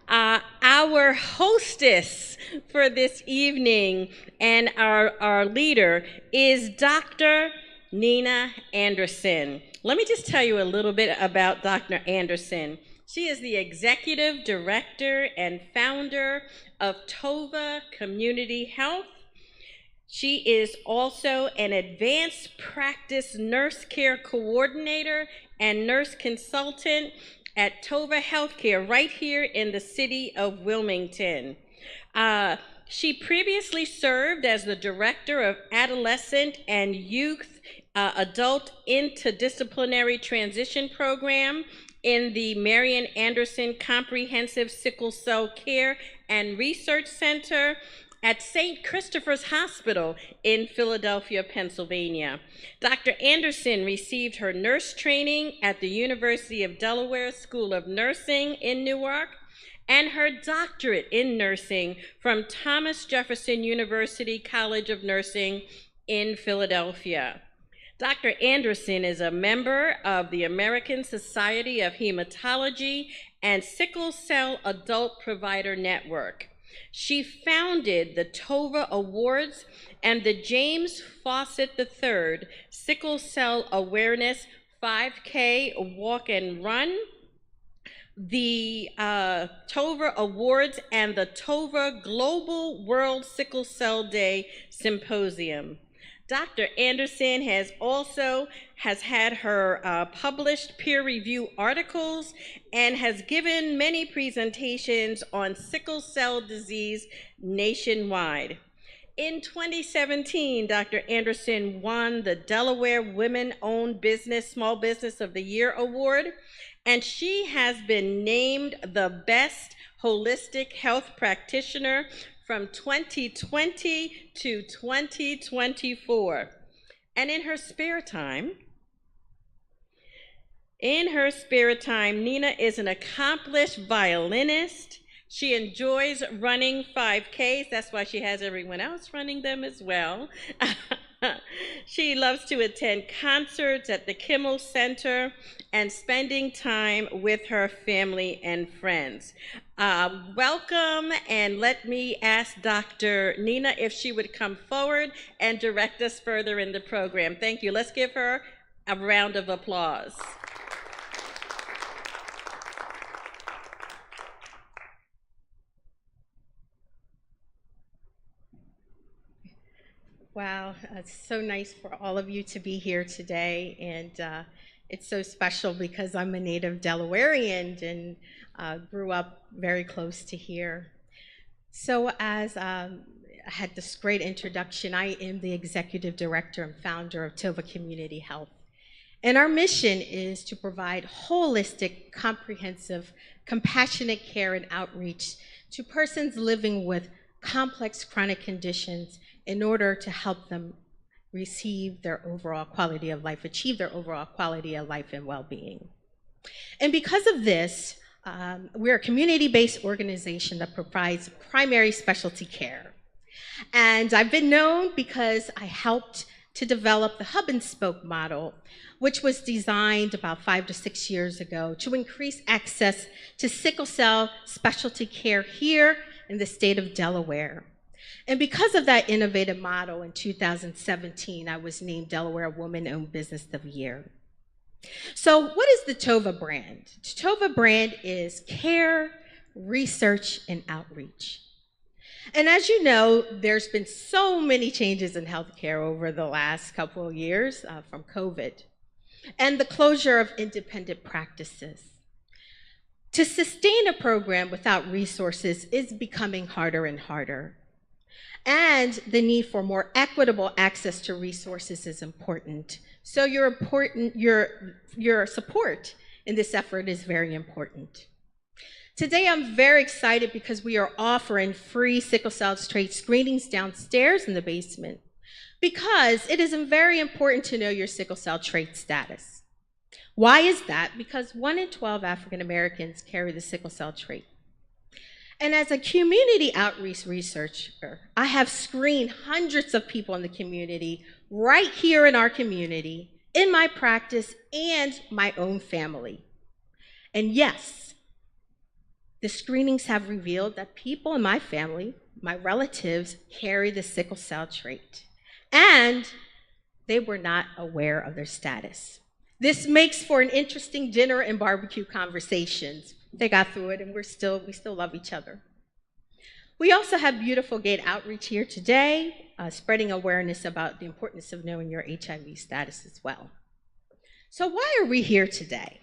Our hostess for this evening and our leader is Dr. Nina Anderson. Let me just tell you a little bit about Dr. Anderson. She is the executive director and founder of Tova Community Health. She is also an advanced practice nurse care coordinator and nurse consultant at Tova Healthcare right here in the city of Wilmington. She previously served as the director of adolescent and youth adult interdisciplinary transition program in the Marian Anderson Comprehensive Sickle Cell Care and Research Center at St. Christopher's Hospital in Philadelphia, Pennsylvania. Dr. Anderson received her nurse training at the University of Delaware School of Nursing in Newark and her doctorate in nursing from Thomas Jefferson University College of Nursing in Philadelphia. Dr. Anderson is a member of the American Society of Hematology and Sickle Cell Adult Provider Network. She founded the Tova Awards and the James Fawcett III Sickle Cell Awareness 5K Walk and Run, the Tova Awards, and the Tova Global World Sickle Cell Day Symposium. Dr. Anderson has had her published peer-review articles and has given many presentations on sickle cell disease nationwide. In 2017, Dr. Anderson won the Delaware Women-Owned Small Business of the Year Award, and she has been named the Best Holistic Health Practitioner from 2020 to 2024. And in her spare time, Nina is an accomplished violinist. She enjoys running 5Ks. That's why she has everyone else running them as well. She loves to attend concerts at the Kimmel Center and spending time with her family and friends. Welcome, and let me ask Dr. Nina if she would come forward and direct us further in the program. Thank you. Let's give her a round of applause. Wow, it's so nice for all of you to be here today, and it's so special because I'm a native Delawarean and grew up very close to here. So as I had this great introduction, I am the executive director and founder of Tova Community Health. And our mission is to provide holistic, comprehensive, compassionate care and outreach to persons living with complex chronic conditions in order to help them receive their overall quality of life, achieve their overall quality of life and well-being. And because of this, we're a community-based organization that provides primary specialty care. And I've been known because I helped to develop the hub and spoke model, which was designed about 5 to 6 years ago to increase access to sickle cell specialty care here in the state of Delaware. And because of that innovative model, in 2017, I was named Delaware Woman-Owned Business of the Year. So what is the Tova brand? The Tova brand is care, research, and outreach. And as you know, there's been so many changes in healthcare over the last couple of years from COVID and the closure of independent practices. To sustain a program without resources is becoming harder and harder. And the need for more equitable access to resources is important. So your support in this effort is very important. Today I'm very excited because we are offering free sickle cell trait screenings downstairs in the basement, because it is very important to know your sickle cell trait status. Why is that? Because 1 in 12 African Americans carry the sickle cell trait. And as a community outreach researcher, I have screened hundreds of people in the community right here in our community, in my practice and my own family. And yes, The screenings have revealed that people in my family, my relatives, carry the sickle cell trait, and they were not aware of their status. This makes for an interesting dinner and barbecue conversations. They got through it, and we still love each other. We also have Beautiful Gate Outreach here today, spreading awareness about the importance of knowing your HIV status as well. So why are we here today?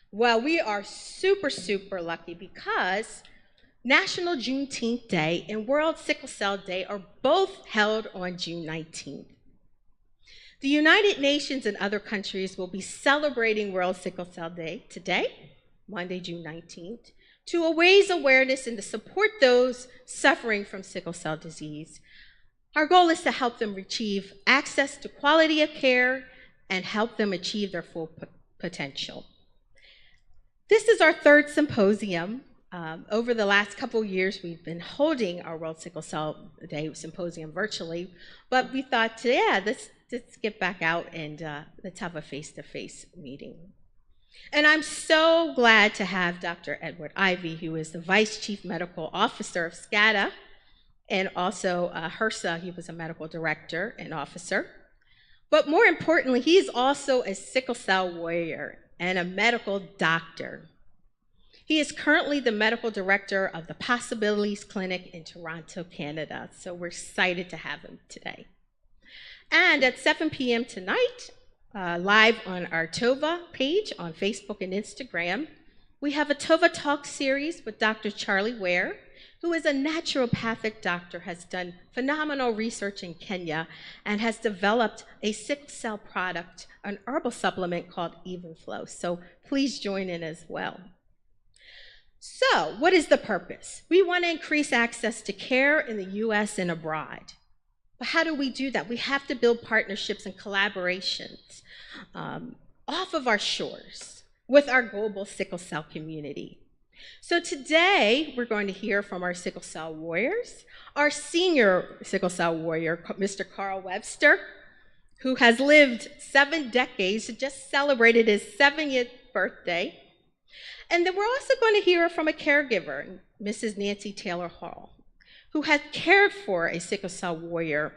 Well, we are super, super lucky because National Juneteenth Day and World Sickle Cell Day are both held on June 19th. The United Nations and other countries will be celebrating World Sickle Cell Day today, Monday, June 19th, to raise awareness and to support those suffering from sickle cell disease. Our goal is to help them achieve access to quality of care and help them achieve their full potential. This is our third symposium. Over the last couple of years, we've been holding our World Sickle Cell Day symposium virtually, but we thought, yeah, let's get back out and let's have a face-to-face meeting. And I'm so glad to have Dr. Edward Ivy, who is the Vice Chief Medical Officer of SCADA, and also HRSA, he was a medical director and officer. But more importantly, he's also a sickle cell warrior and a medical doctor. He is currently the medical director of the Possibilities Clinic in Toronto, Canada. So we're excited to have him today. And at 7 p.m. tonight, live on our TOVA page on Facebook and Instagram, we have a TOVA Talk series with Dr. Charlie Ware, who is a naturopathic doctor, has done phenomenal research in Kenya, and has developed a sickle cell product, an herbal supplement called Evenflow. So please join in as well. So what is the purpose? We want to increase access to care in the U.S. and abroad. But how do we do that? We have to build partnerships and collaborations off of our shores with our global sickle cell community. So today, we're going to hear from our sickle cell warriors. Our senior sickle cell warrior, Mr. Carl Webster, who has lived 7 decades, just celebrated his 70th birthday. And then we're also going to hear from a caregiver, Mrs. Nancy Taylor Hall, who has cared for a sickle cell warrior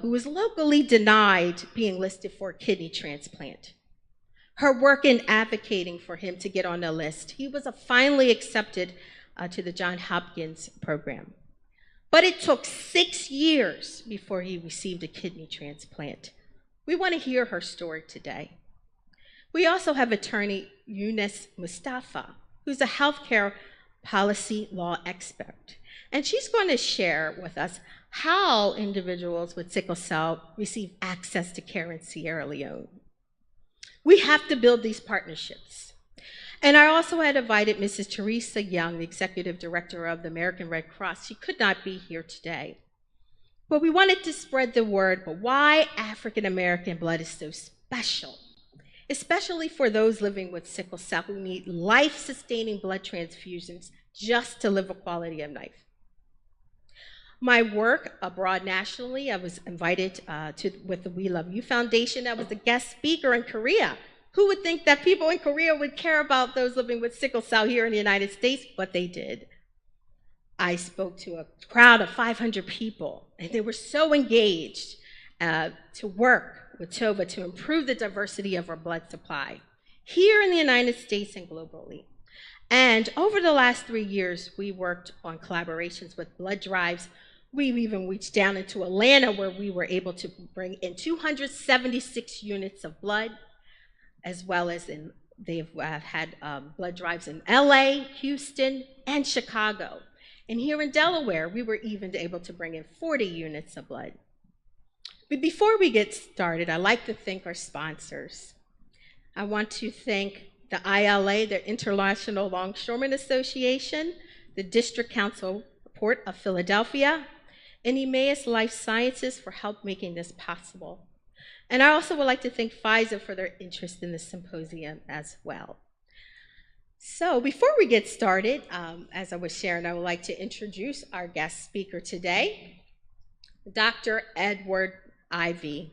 who was locally denied being listed for a kidney transplant. Her work in advocating for him to get on the list, he was finally accepted to the Johns Hopkins program. But it took 6 years before he received a kidney transplant. We want to hear her story today. We also have attorney Eunice Mustafa, who's a healthcare policy law expert. And she's going to share with us how individuals with sickle cell receive access to care in Sierra Leone. We have to build these partnerships. And I also had invited Mrs. Teresa Young, the executive director of the American Red Cross. She could not be here today. But we wanted to spread the word about why African American blood is so special, especially for those living with sickle cell who need life-sustaining blood transfusions just to live a quality of life. My work abroad nationally, I was invited with the We Love You Foundation. I was a guest speaker in Korea. Who would think that people in Korea would care about those living with sickle cell here in the United States? But they did. I spoke to a crowd of 500 people, and they were so engaged to work with TOVA to improve the diversity of our blood supply here in the United States and globally. And over the last 3 years, we worked on collaborations with blood drives. We've even reached down into Atlanta, where we were able to bring in 276 units of blood, as well as they've had blood drives in LA, Houston, and Chicago. And here in Delaware, we were even able to bring in 40 units of blood. But before we get started, I'd like to thank our sponsors. I want to thank the ILA, the International Longshoremen Association, the District Council Port of Philadelphia, and Emmaus Life Sciences for help making this possible. And I also would like to thank Pfizer for their interest in the symposium as well. So before we get started, as I was sharing, I would like to introduce our guest speaker today, Dr. Edward Ivy.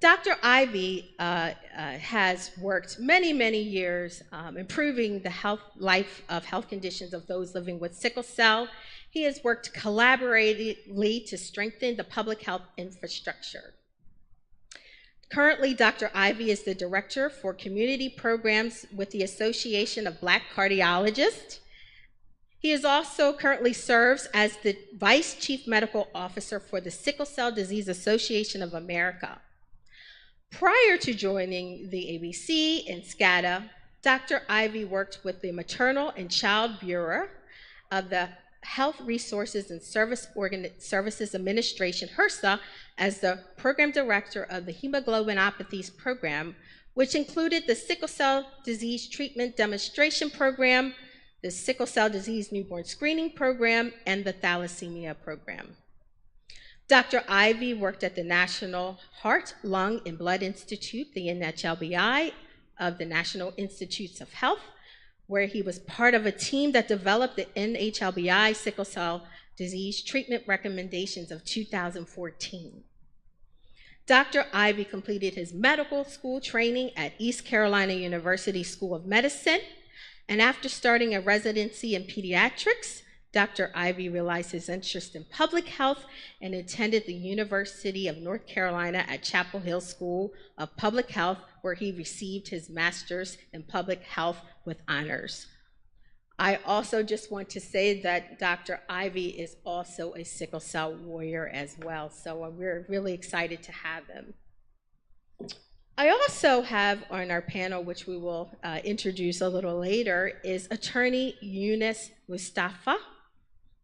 Dr. Ivy has worked many years improving the health conditions of those living with sickle cell. He has worked collaboratively to strengthen the public health infrastructure. Currently, Dr. Ivy is the Director for Community Programs with the Association of Black Cardiologists. He is also currently serves as the Vice Chief Medical Officer for the Sickle Cell Disease Association of America. Prior to joining the ABC and SCADA, Dr. Ivy worked with the Maternal and Child Bureau of the Health Resources and Services Administration, HRSA, as the Program Director of the Hemoglobinopathies Program, which included the Sickle Cell Disease Treatment Demonstration Program, the Sickle Cell Disease Newborn Screening Program, and the Thalassemia Program. Dr. Ivy worked at the National Heart, Lung, and Blood Institute, the NHLBI, of the National Institutes of Health, where he was part of a team that developed the NHLBI Sickle Cell Disease Treatment Recommendations of 2014. Dr. Ivy completed his medical school training at East Carolina University School of Medicine, and after starting a residency in pediatrics, Dr. Ivy realized his interest in public health and attended the University of North Carolina at Chapel Hill School of Public Health, where he received his master's in public health with honors. I also just want to say that Dr. Ivy is also a sickle cell warrior as well, so we're really excited to have him. I also have on our panel, which we will introduce a little later, is attorney Eunice Mustafa,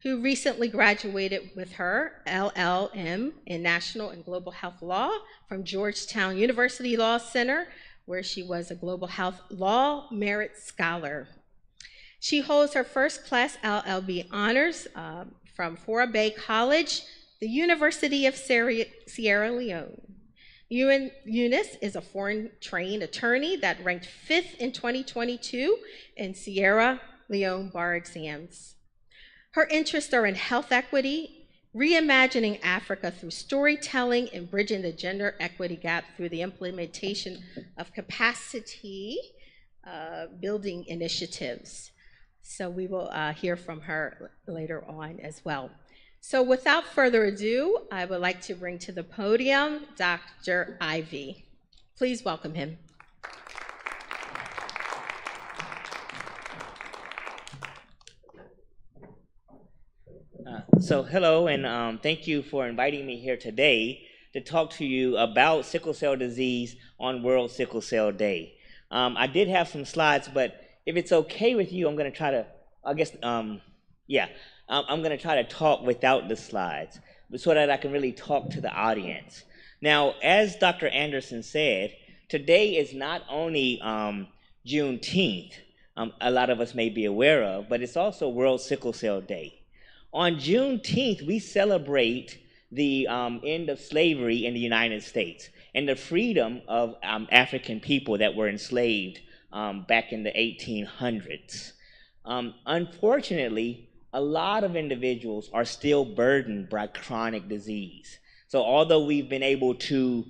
who recently graduated with her LLM in National and Global Health Law from Georgetown University Law Center, where she was a Global Health Law Merit Scholar. She holds her first class LLB honors from Fora Bay College, the University of Sierra Leone. Eunice is a foreign-trained attorney that ranked 5th in 2022 in Sierra Leone bar exams. Her interests are in health equity, reimagining Africa through storytelling, and bridging the gender equity gap through the implementation of capacity building initiatives. So we will hear from her later on as well. So without further ado, I would like to bring to the podium Dr. Ivy. Please welcome him. So hello, and thank you for inviting me here today to talk to you about sickle cell disease on World Sickle Cell Day. I did have some slides, but if it's okay with you, I'm going to try to, I'm going to try to talk without the slides so that I can really talk to the audience. Now, as Dr. Anderson said, today is not only Juneteenth, a lot of us may be aware of, but it's also World Sickle Cell Day. On Juneteenth, we celebrate the end of slavery in the United States and the freedom of African people that were enslaved back in the 1800s. Unfortunately, a lot of individuals are still burdened by chronic disease. So although we've been able to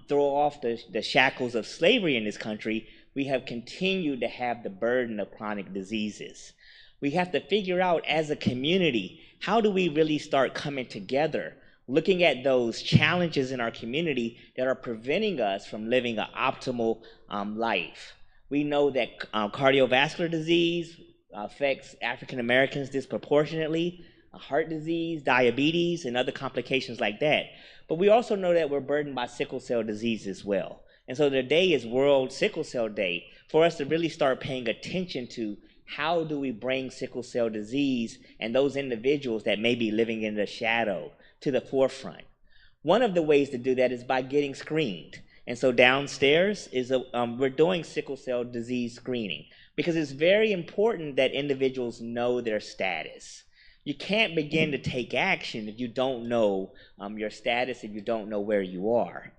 throw off the shackles of slavery in this country, we have continued to have the burden of chronic diseases. We have to figure out as a community, how do we really start coming together, looking at those challenges in our community that are preventing us from living an optimal life. We know that cardiovascular disease affects African Americans disproportionately, heart disease, diabetes, and other complications like that. But we also know that we're burdened by sickle cell disease as well. And so today is World Sickle Cell Day for us to really start paying attention to how do we bring sickle cell disease and those individuals that may be living in the shadow to the forefront. One of the ways to do that is by getting screened. And so downstairs is we're doing sickle cell disease screening because it's very important that individuals know their status. You can't begin to take action if you don't know your status, if you don't know where you are.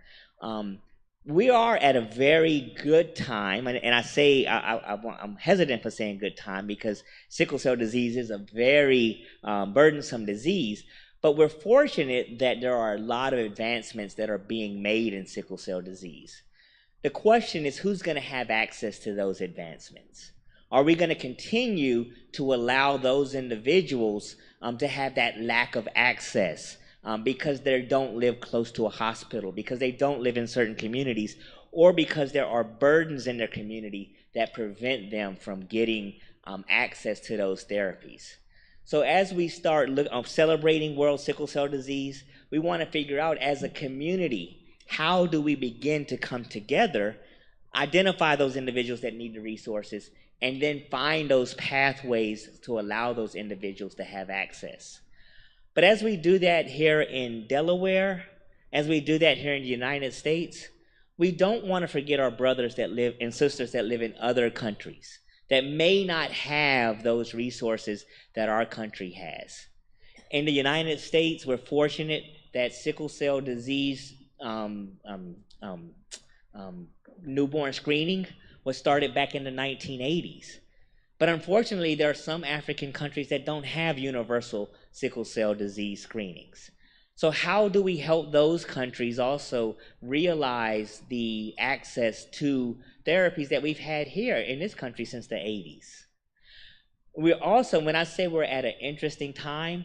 We are at a very good time, and I say I'm hesitant for saying good time because sickle cell disease is a very burdensome disease, But we're fortunate that there are a lot of advancements that are being made in sickle cell disease. The question is, who's going to have access to those advancements? Are we going to continue to allow those individuals to have that lack of access because they don't live close to a hospital, because they don't live in certain communities, or because there are burdens in their community that prevent them from getting access to those therapies? So as we start celebrating World Sickle Cell Disease, we want to figure out as a community, how do we begin to come together, identify those individuals that need the resources, and then find those pathways to allow those individuals to have access. But as we do that here in Delaware, as we do that here in the United States, we don't want to forget our brothers that live and sisters that live in other countries that may not have those resources that our country has. In the United States, we're fortunate that sickle cell disease um, um, um, newborn screening was started back in the 1980s. But unfortunately, there are some African countries that don't have universal sickle cell disease screenings. So how do we help those countries also realize the access to therapies that we've had here in this country since the 80s? We're also, when I say we're at an interesting time,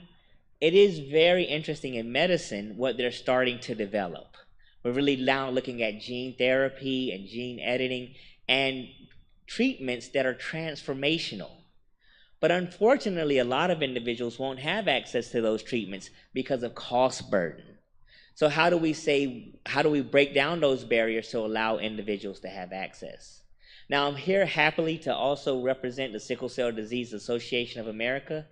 it is very interesting in medicine what they're starting to develop. We're really now looking at gene therapy and gene editing and treatments that are transformational. But unfortunately, a lot of individuals won't have access to those treatments because of cost burden. So how do we break down those barriers to allow individuals to have access? Now, I'm here happily to also represent the Sickle Cell Disease Association of America,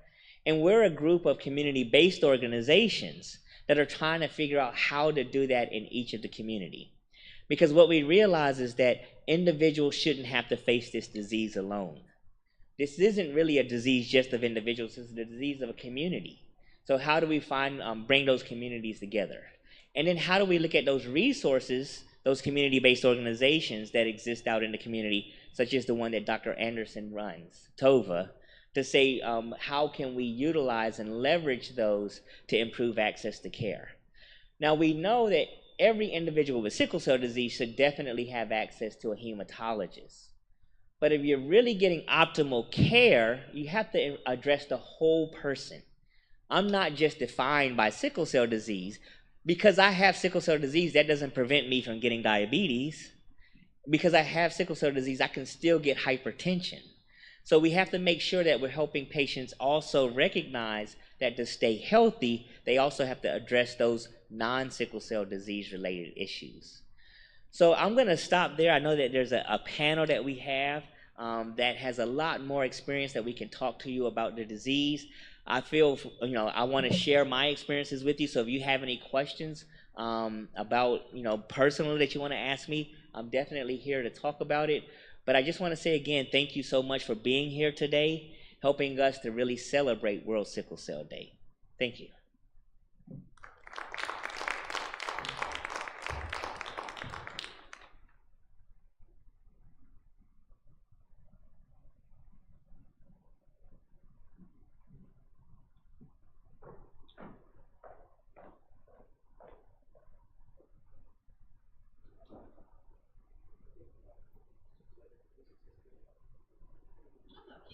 and we're a group of community-based organizations that are trying to figure out how to do that in each of the community. Because what we realize is that individuals shouldn't have to face this disease alone. This isn't really a disease just of individuals, it's the disease of a community. So how do we bring those communities together? And then how do we look at those resources, those community-based organizations that exist out in the community, such as the one that Dr. Anderson runs, TOVA, to say how can we utilize and leverage those to improve access to care? Now we know that every individual with sickle cell disease should definitely have access to a hematologist. But if you're really getting optimal care, you have to address the whole person. I'm not just defined by sickle cell disease. Because I have sickle cell disease, that doesn't prevent me from getting diabetes. Because I have sickle cell disease, I can still get hypertension. So we have to make sure that we're helping patients also recognize that to stay healthy, they also have to address those non-sickle cell disease related issues. So I'm going to stop there. I know that there's a panel that we have that has a lot more experience that we can talk to you about the disease. I feel, I want to share my experiences with you. So if you have any questions about, personally that you want to ask me, I'm definitely here to talk about it. But I just want to say again, thank you so much for being here today, helping us to really celebrate World Sickle Cell Day. Thank you.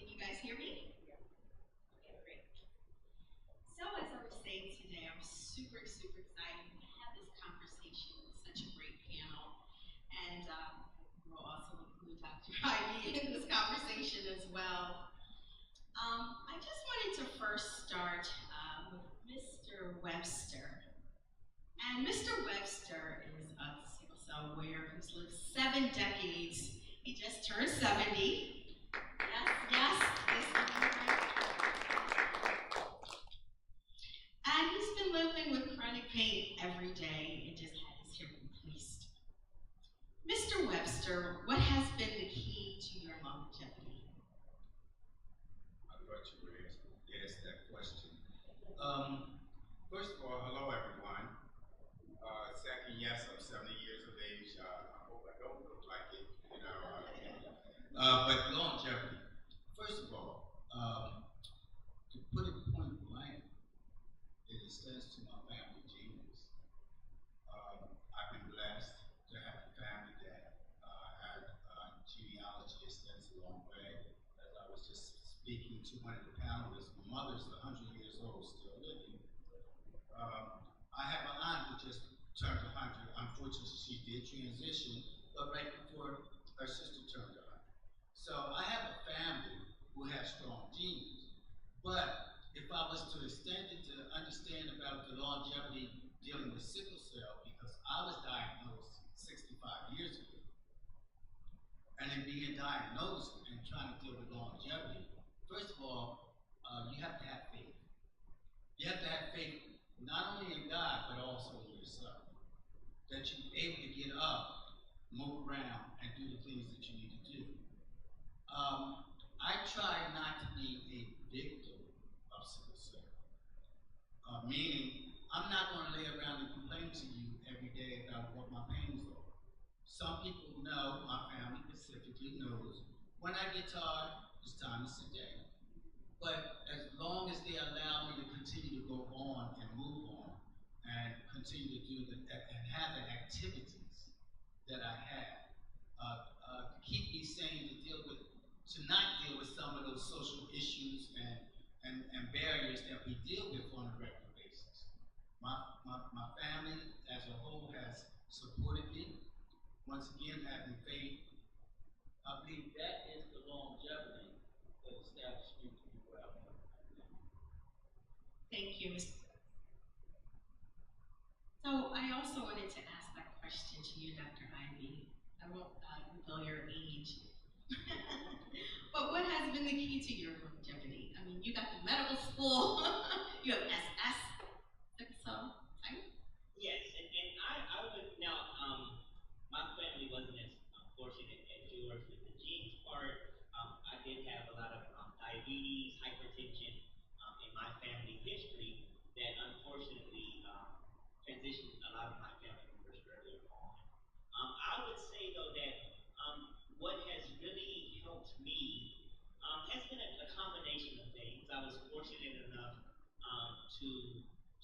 Can you guys hear me? Okay, great. So as I was saying today, I'm super excited to have this conversation with such a great panel. And we'll also include Dr. Ivy in this conversation as well. I just wanted to first start with Mr. Webster. And Mr. Webster is a sickle cell warrior who's lived 7 decades. He just turned 70. Yes, this is and he's been living with chronic pain every day and just had his hip replaced. Mr. Webster, what has been the key to your longevity? I thought you would ask that question. First of all, hello everyone. Second, yes, I'm 70 years of age. I hope I don't look like it, but longevity. First of all, to put it point blank, is extends to my family genes. I've been blessed to have a family that had genealogy extends a long way. As I was just speaking to one of the panelists, my mother's 100 years old, still living. I have an aunt who just turned 100. Unfortunately, she did transition, but right before her sister turned 100. So I have a family who has strong genes. But if I was to extend it to understand about the longevity dealing with sickle cell, because I was diagnosed 65 years ago, and in being diagnosed and trying to deal with longevity, first of all, you have to have faith. You have to have faith not only in God, but also in yourself. That you're able to get up, move around, and do the things that you need to do. I try not to be a victim of sickle cell. Meaning, I'm not going to lay around and complain to you every day about what my pains are. Some people know, my family specifically knows, when I get tired, it's time to sit down. But as long as they allow me to continue to go on and move on and continue to do and have the activities that I have, to keep me sane to not deal with some of those social issues and barriers that we deal with on a regular basis. My family as a whole has supported me. Once again, having faith. I believe that is the longevity that established me to be where I am. Thank you. So I also wanted to ask that question to you, Dr. Ivy. I won't reveal your age. But what has been the key to your longevity? I mean, you got the medical school, you have SS, so, right? Yes, and I would, now, my family wasn't as fortunate as yours with the genes part. I did have a lot of diabetes, hypertension in my family history that unfortunately transitioned a lot of my family members earlier on. I would say though that what has really helped me has been a combination of things. I was fortunate enough to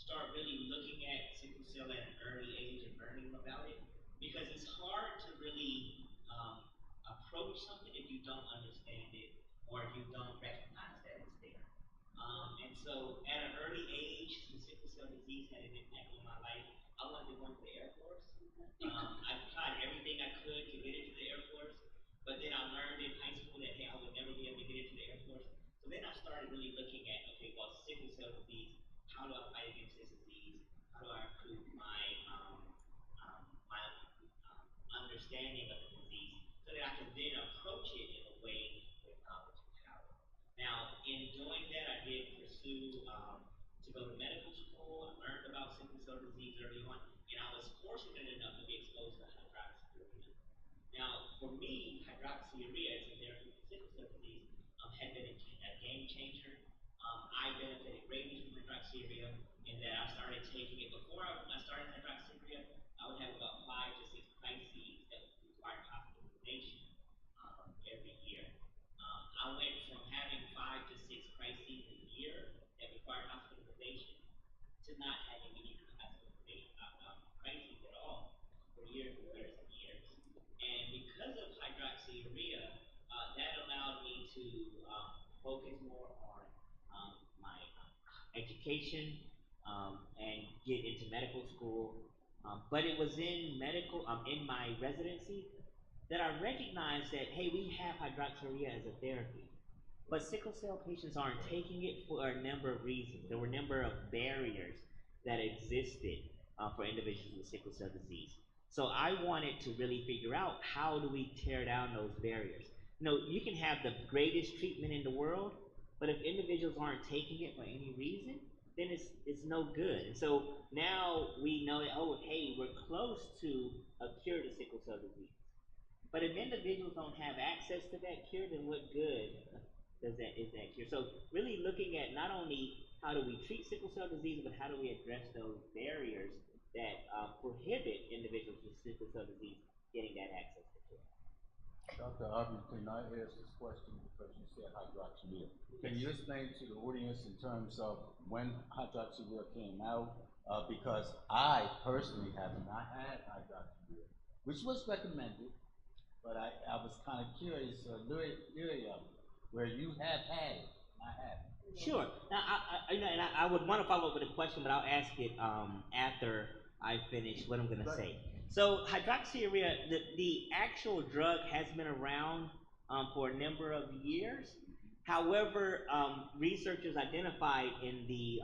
start really looking at sickle cell at an early age and learning about it, because it's hard to really approach something if you don't understand it or if you don't recognize that it's there. And so at an early age, the sickle cell disease had an impact on my life. I wanted to go into the Air Force. I tried everything I could to get into the Air Force, but then I learned in high school that, hey, I would never be able to get into the Air Force. So then I started really looking at, okay, well, sickle cell disease, how do I fight against this disease? How do I improve my understanding of the disease so that I can then approach it in a way with knowledge and power? Now, in doing that, I did pursue to go to medical school. I learned about sickle cell disease early on, and I was fortunate enough to be exposed to hydroxyurea. Now, for me, hydroxyurea as a therapy for sickle cell disease had been a game changer. I benefited greatly from hydroxyurea in that I started taking it. Before I started hydroxyurea, I would have about 5 to 6 crises that required hospitalization every year. I went from having 5 to 6 crises a year that required hospitalization to not having any hospitalization crises at all for years and years and years. And because of hydroxyurea, that allowed me to focus more on my education and get into medical school. But it was in in my residency that I recognized that, hey, we have hydroxyurea as a therapy. But sickle cell patients aren't taking it for a number of reasons. There were a number of barriers that existed for individuals with sickle cell disease. So I wanted to really figure out, how do we tear down those barriers? You can have the greatest treatment in the world, but if individuals aren't taking it for any reason, then it's no good. And so now we know that, oh, hey, we're close to a cure to sickle cell disease. But if individuals don't have access to that cure, then what good is that cure? So really looking at not only how do we treat sickle cell disease, but how do we address those barriers that prohibit individuals with sickle cell disease getting that access to care. Dr. Arvin, I ask this question because you said hydroxyurea. Can you explain to the audience in terms of when hydroxyurea came out? Because I personally have not had hydroxyurea, which was recommended, but I was kind of curious, where you have had it, and I haven't. Sure. Now, I would want to follow up with a question, but I'll ask it after I finish what I'm going to say. So, hydroxyurea, the actual drug has been around for a number of years. However, researchers identified in the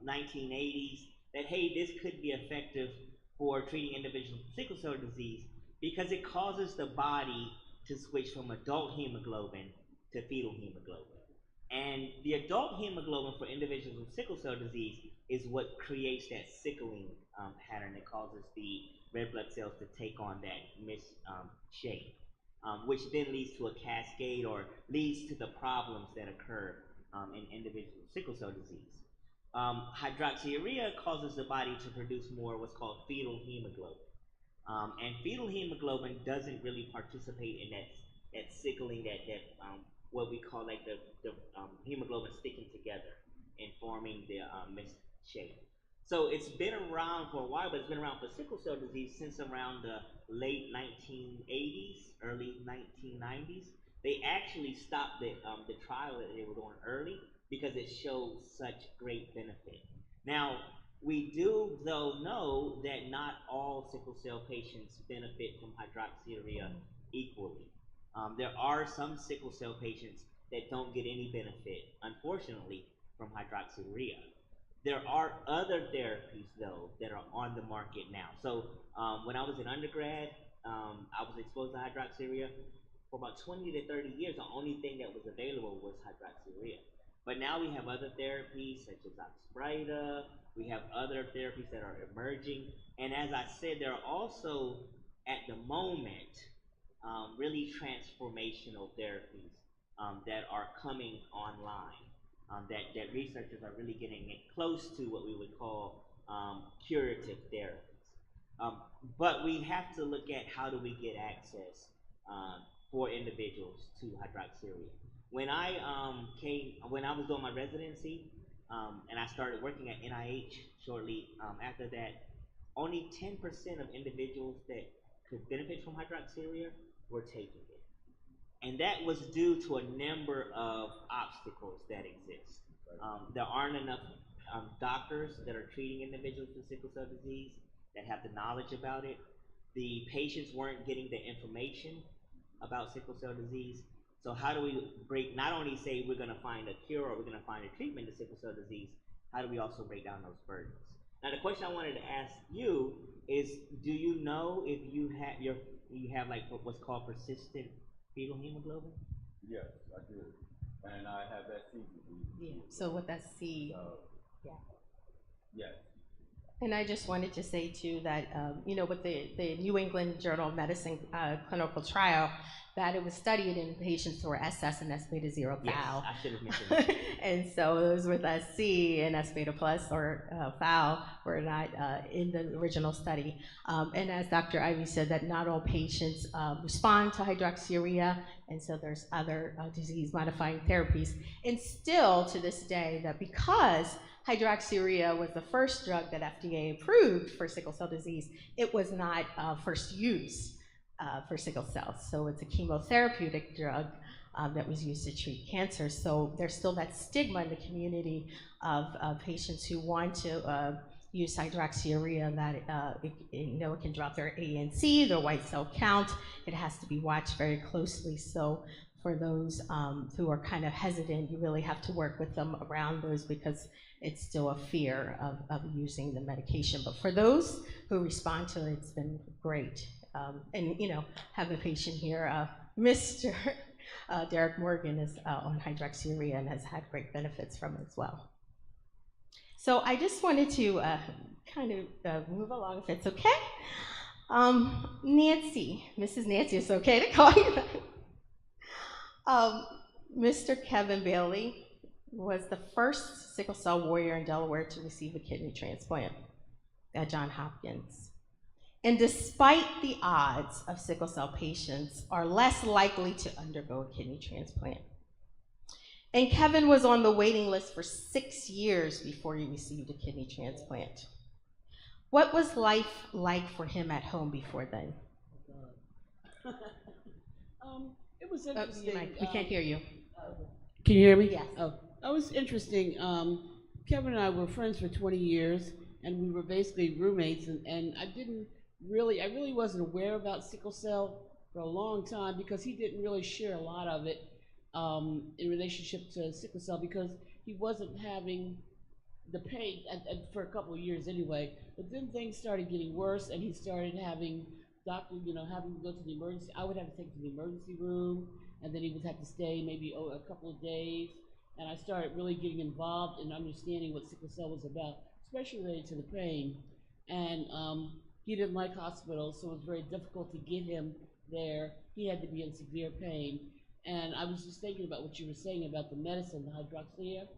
1980s that, hey, this could be effective for treating individuals with sickle cell disease because it causes the body to switch from adult hemoglobin to fetal hemoglobin. And the adult hemoglobin for individuals with sickle cell disease is what creates that sickling pattern that causes the red blood cells to take on that shape, which then leads to a cascade or leads to the problems that occur in individuals with sickle cell disease. Hydroxyurea causes the body to produce more what's called fetal hemoglobin. And fetal hemoglobin doesn't really participate in that sickling, what we call like the hemoglobin sticking together and forming the missed shape. So it's been around for a while, but it's been around for sickle cell disease since around the late 1980s, early 1990s. They actually stopped the trial that they were doing early because it showed such great benefit. Now, we do, though, know that not all sickle cell patients benefit from hydroxyurea equally. There are some sickle cell patients that don't get any benefit, unfortunately, from hydroxyurea. There are other therapies, though, that are on the market now. So when I was in undergrad, I was exposed to hydroxyurea. For about 20 to 30 years, the only thing that was available was hydroxyurea. But now we have other therapies such as Oxbryta. We have other therapies that are emerging. And as I said, there are also, at the moment, really transformational therapies that are coming online, that researchers are really getting it close to what we would call curative therapies. But we have to look at how do we get access for individuals to hydroxyurea. When I was doing my residency, and I started working at NIH shortly after that, only 10% of individuals that could benefit from hydroxyurea were taking it. And that was due to a number of obstacles that exist. There aren't enough doctors that are treating individuals with sickle cell disease that have the knowledge about it. The patients weren't getting the information about sickle cell disease. So how do we not only say we're going to find a cure or we're going to find a treatment to sickle cell disease, how do we also break down those burdens? Now the question I wanted to ask you is, do you know if you have like what's called persistent fetal hemoglobin? Yes, I do. And I have SC disease. Yeah. So with SC, yeah. Yes. And I just wanted to say too that with the New England Journal of Medicine clinical trial, that it was studied in patients who were SS and S beta 0 thal. Yes, I should have mentioned that. And so those with SC and S beta plus or thal were not in the original study. And as Dr. Ivy said, that not all patients respond to hydroxyurea, and so there's other disease-modifying therapies. And still to this day, that because hydroxyurea was the first drug that FDA approved for sickle cell disease, it was not first used for sickle cells. So it's a chemotherapeutic drug that was used to treat cancer. So there's still that stigma in the community of patients who want to use hydroxyurea that it can drop their ANC, their white cell count. It has to be watched very closely. So for those who are kind of hesitant, you really have to work with them around those because it's still a fear of using the medication. But for those who respond to it, it's been great. And have a patient here, Mr. Derek Morgan is on hydroxyurea and has had great benefits from it as well. So I just wanted to kind of move along, if it's okay. Nancy, Mrs. Nancy, it's okay to call you that. Mr. Kevin Bailey was the first sickle cell warrior in Delaware to receive a kidney transplant at Johns Hopkins. And despite the odds of sickle cell patients are less likely to undergo a kidney transplant. And Kevin was on the waiting list for 6 years before he received a kidney transplant. What was life like for him at home before then? It was interesting. We can't hear you. Can you hear me? Yes. Oh, that was interesting. Kevin and I were friends for 20 years, and we were basically roommates. And I really wasn't aware about sickle cell for a long time because he didn't really share a lot of it in relationship to sickle cell because he wasn't having the pain for a couple of years anyway. But then things started getting worse, and he started having having to go to the emergency. I would have to take him to the emergency room, and then he would have to stay maybe a couple of days. And I started really getting involved in understanding what sickle cell was about, especially related to the pain. And he didn't like hospitals, so it was very difficult to get him there. He had to be in severe pain. And I was just thinking about what you were saying about the medicine, the hydroxyurea.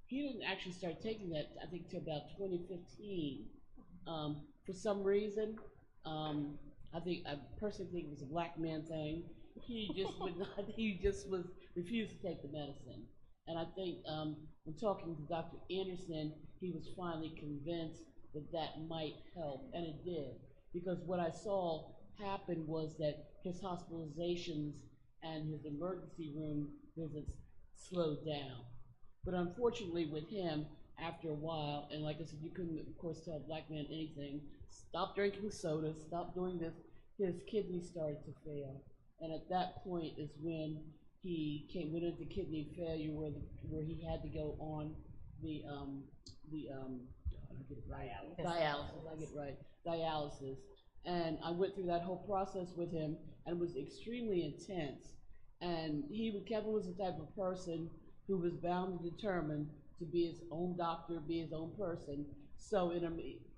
He didn't actually start taking that, I think, till about 2015. For some reason, I personally think it was a black man thing. He just would not, refused to take the medicine. And I think when talking to Dr. Anderson, he was finally convinced that that might help, and it did. Because what I saw happen was that his hospitalizations and his emergency room visits slowed down. But unfortunately with him, after a while, and like I said, you couldn't, of course, tell a black man anything, stop drinking soda, stop doing this, his kidneys started to fail. And at that point is when he went into kidney failure where he had to go on dialysis. And I went through that whole process with him, and it was extremely intense. And Kevin was the type of person who was bound and determined to be his own doctor, be his own person. So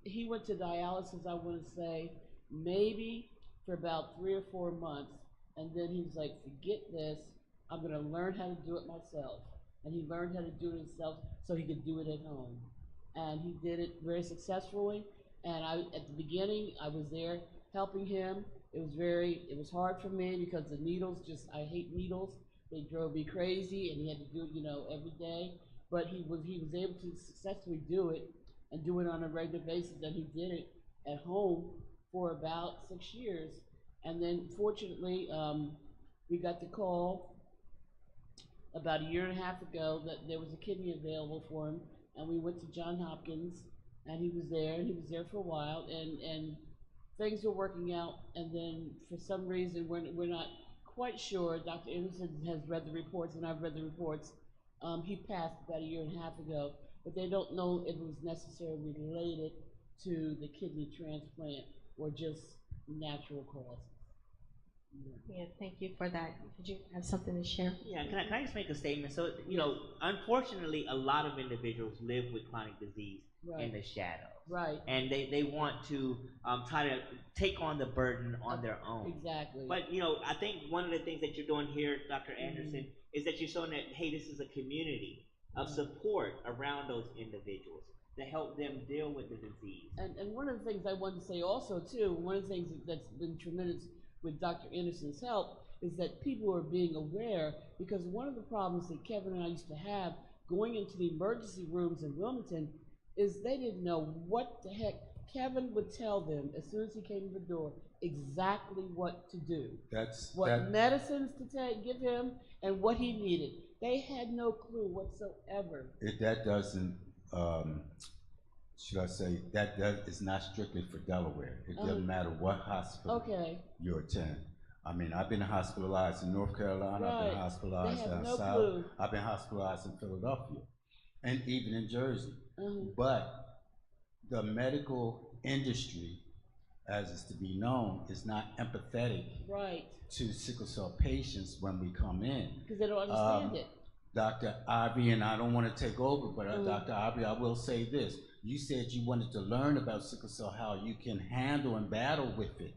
he went to dialysis, I want to say, maybe for about 3 or 4 months. And then he was like, forget this, I'm going to learn how to do it myself. And he learned how to do it himself so he could do it at home. And he did it very successfully. And at the beginning, I was there helping him. It was hard for me because the needles, I hate needles. They drove me crazy, and he had to do it, every day. But he was able to successfully do it and do it on a regular basis, and he did it at home for about 6 years. And then fortunately, we got the call about 1.5 years ago that there was a kidney available for him, and we went to Johns Hopkins, and he was there for a while, and things were working out. And then for some reason, we're not quite sure. Dr. Anderson has read the reports, and I've read the reports. He passed about 1.5 years ago, but they don't know if it was necessarily related to the kidney transplant or just natural causes. Yeah, thank you for that. Did you have something to share? Yeah, can I just make a statement? So, unfortunately, a lot of individuals live with chronic disease in the shadows. Right. And they want to try to take on the burden on their own. Exactly. But, I think one of the things that you're doing here, Dr. Anderson, is that you're showing that, hey, this is a community of support around those individuals to help them deal with the disease. And one of the things I wanted to say also, too, one of the things that's been tremendous with Dr. Anderson's help is that people are being aware, because one of the problems that Kevin and I used to have going into the emergency rooms in Wilmington is they didn't know what the heck. Kevin would tell them as soon as he came to the door exactly what to do. What medicines to give him and what he needed. They had no clue whatsoever. That doesn't, should I say, that is not strictly for Delaware. It doesn't matter what hospital you attend. I mean, I've been hospitalized in North Carolina, I've been hospitalized down south, I've been hospitalized in Philadelphia, and even in Jersey. But the medical industry, as is to be known, is not empathetic to sickle cell patients when we come in. Because they don't understand it. Dr. Ivory, and I don't want to take over, but Dr. Ivory, I will say this. You said you wanted to learn about sickle cell, how you can handle and battle with it.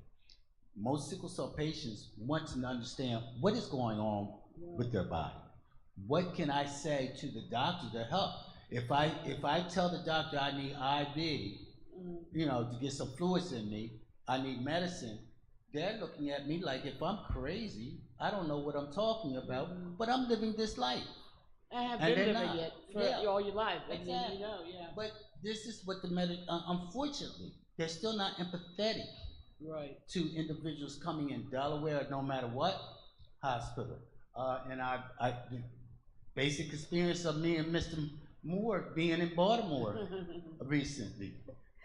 Most sickle cell patients want to understand what is going on with their body. What can I say to the doctor to help? If I tell the doctor I need IV, to get some fluids in me, I need medicine, they're looking at me like if I'm crazy, I don't know what I'm talking about, but I'm living this life. I have And been they're living not. it for Yeah. all your life. I mean, Exactly. yeah. But this is what unfortunately, they're still not empathetic Right. to individuals coming in Delaware, no matter what hospital. And the basic experience of me and Mr. Moore being in Baltimore recently.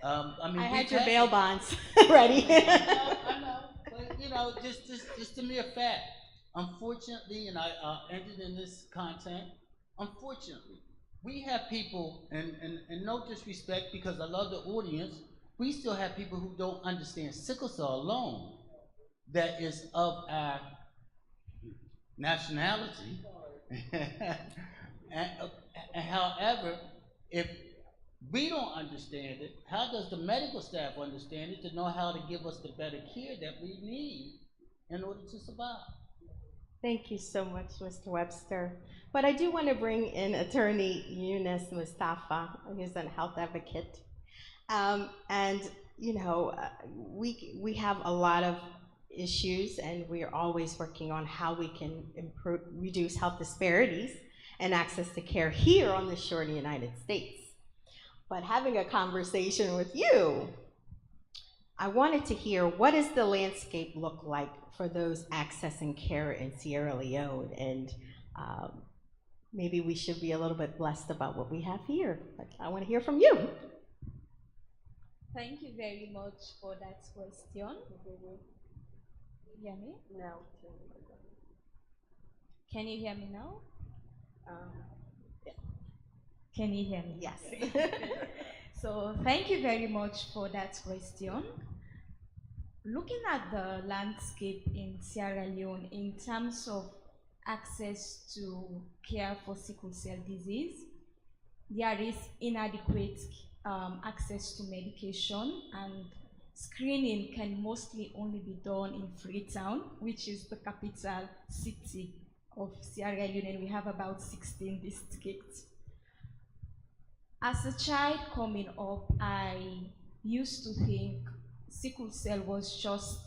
I mean, I we've had your had bail bonds ready. I know, but just the mere fact. Unfortunately, and I ended in this content. Unfortunately, we have people, and no disrespect because I love the audience. We still have people who don't understand sickle cell alone. That is of our nationality. and, and however, if we don't understand it, how does the medical staff understand it to know how to give us the better care that we need in order to survive? Thank you so much, Mr. Webster. But I do want to bring in attorney Yunus Mustafa, who's a health advocate. And we have a lot of issues, and we are always working on how we can reduce health disparities and access to care here on the shore in the United States. But having a conversation with you, I wanted to hear, what does the landscape look like for those accessing care in Sierra Leone? And maybe we should be a little bit blessed about what we have here. But I want to hear from you. Thank you very much for that question. You hear me? No. Can you hear me now? Can you hear me? Yes. So thank you very much for that question. Looking at the landscape in Sierra Leone in terms of access to care for sickle cell disease, there is inadequate access to medication, and screening can mostly only be done in Freetown, which is the capital city of Sierra Leone, and we have about 16 districts. As a child coming up, I used to think sickle cell was just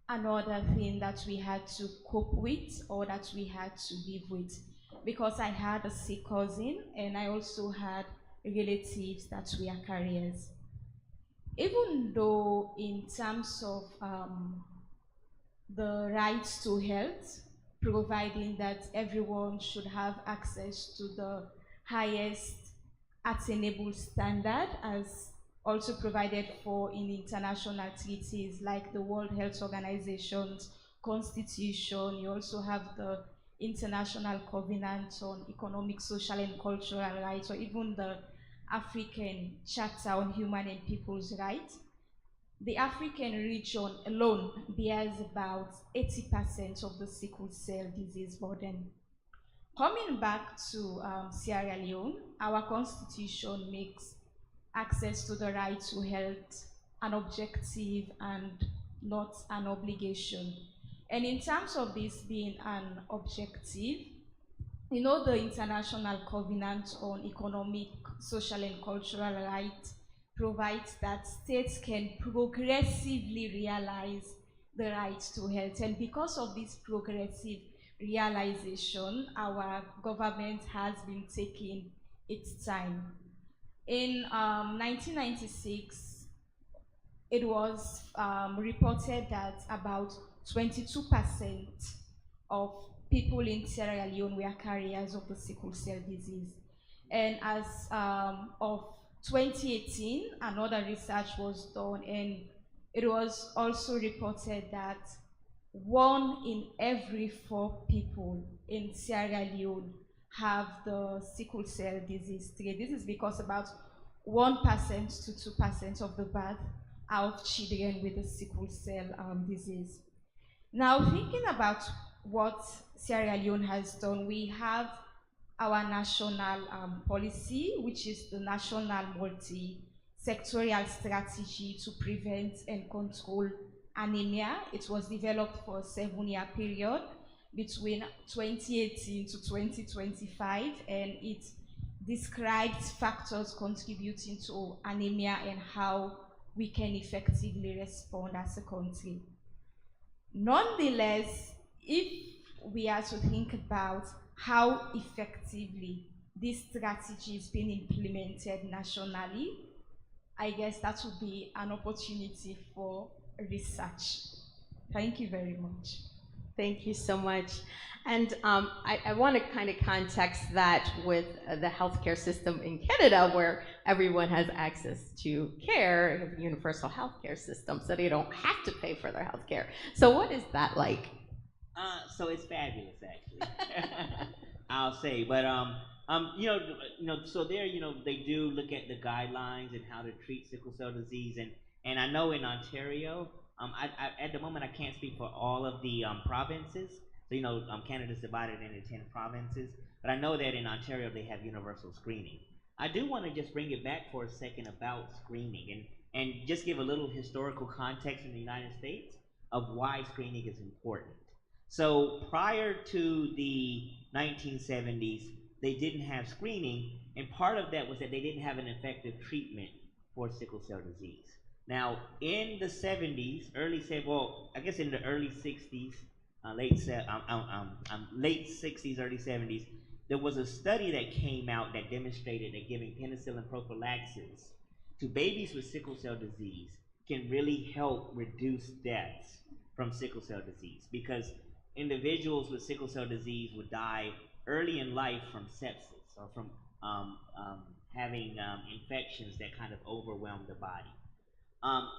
another thing that we had to cope with or that we had to live with, because I had a sick cousin and I also had relatives that were carriers. Even though in terms of the rights to health, providing that everyone should have access to the highest attainable standard as also provided for in international treaties like the World Health Organization's Constitution. You also have the International Covenant on Economic, Social, and Cultural Rights, or even the African Charter on Human and People's Rights. The African region alone bears about 80% of the sickle cell disease burden. Coming back to Sierra Leone, our constitution makes access to the right to health an objective and not an obligation. And in terms of this being an objective, the International Covenant on Economic, Social, and Cultural Rights provides that states can progressively realize the right to health. And because of this progressive realization, our government has been taking its time. In 1996, it was reported that about 22% of people in Sierra Leone were carriers of the sickle cell disease. And as of 2018, another research was done, and it was also reported that 1 in every 4 people in Sierra Leone have the sickle cell disease trait. This is because about 1% to 2% of the birth are of children with the sickle cell disease. Now, thinking about what Sierra Leone has done, we have our national policy, which is the National Multi-Sectorial Strategy to Prevent and Control Anemia. It was developed for a 7-year period between 2018 to 2025, and it describes factors contributing to anemia and how we can effectively respond as a country. Nonetheless, if we are to think about how effectively this strategy is being implemented nationally, I guess that would be an opportunity for research. Thank you very much. Thank you so much. And I want to kind of context that with the healthcare system in Canada, where everyone has access to care, a universal healthcare system, so they don't have to pay for their healthcare. So what is that like? So it's fabulous, actually. I'll say, but so there, they do look at the guidelines and how to treat sickle cell disease, and I know in Ontario, at the moment I can't speak for all of the provinces. So Canada's divided into 10 provinces, but I know that in Ontario they have universal screening. I do want to just bring it back for a second about screening and just give a little historical context in the United States of why screening is important. So prior to the 1970s, they didn't have screening, and part of that was that they didn't have an effective treatment for sickle cell disease. Now, in the 70s, I guess in the early 60s, late 60s, early 70s, there was a study that came out that demonstrated that giving penicillin prophylaxis to babies with sickle cell disease can really help reduce deaths from sickle cell disease, because individuals with sickle cell disease would die early in life from sepsis or from having infections that kind of overwhelm the body.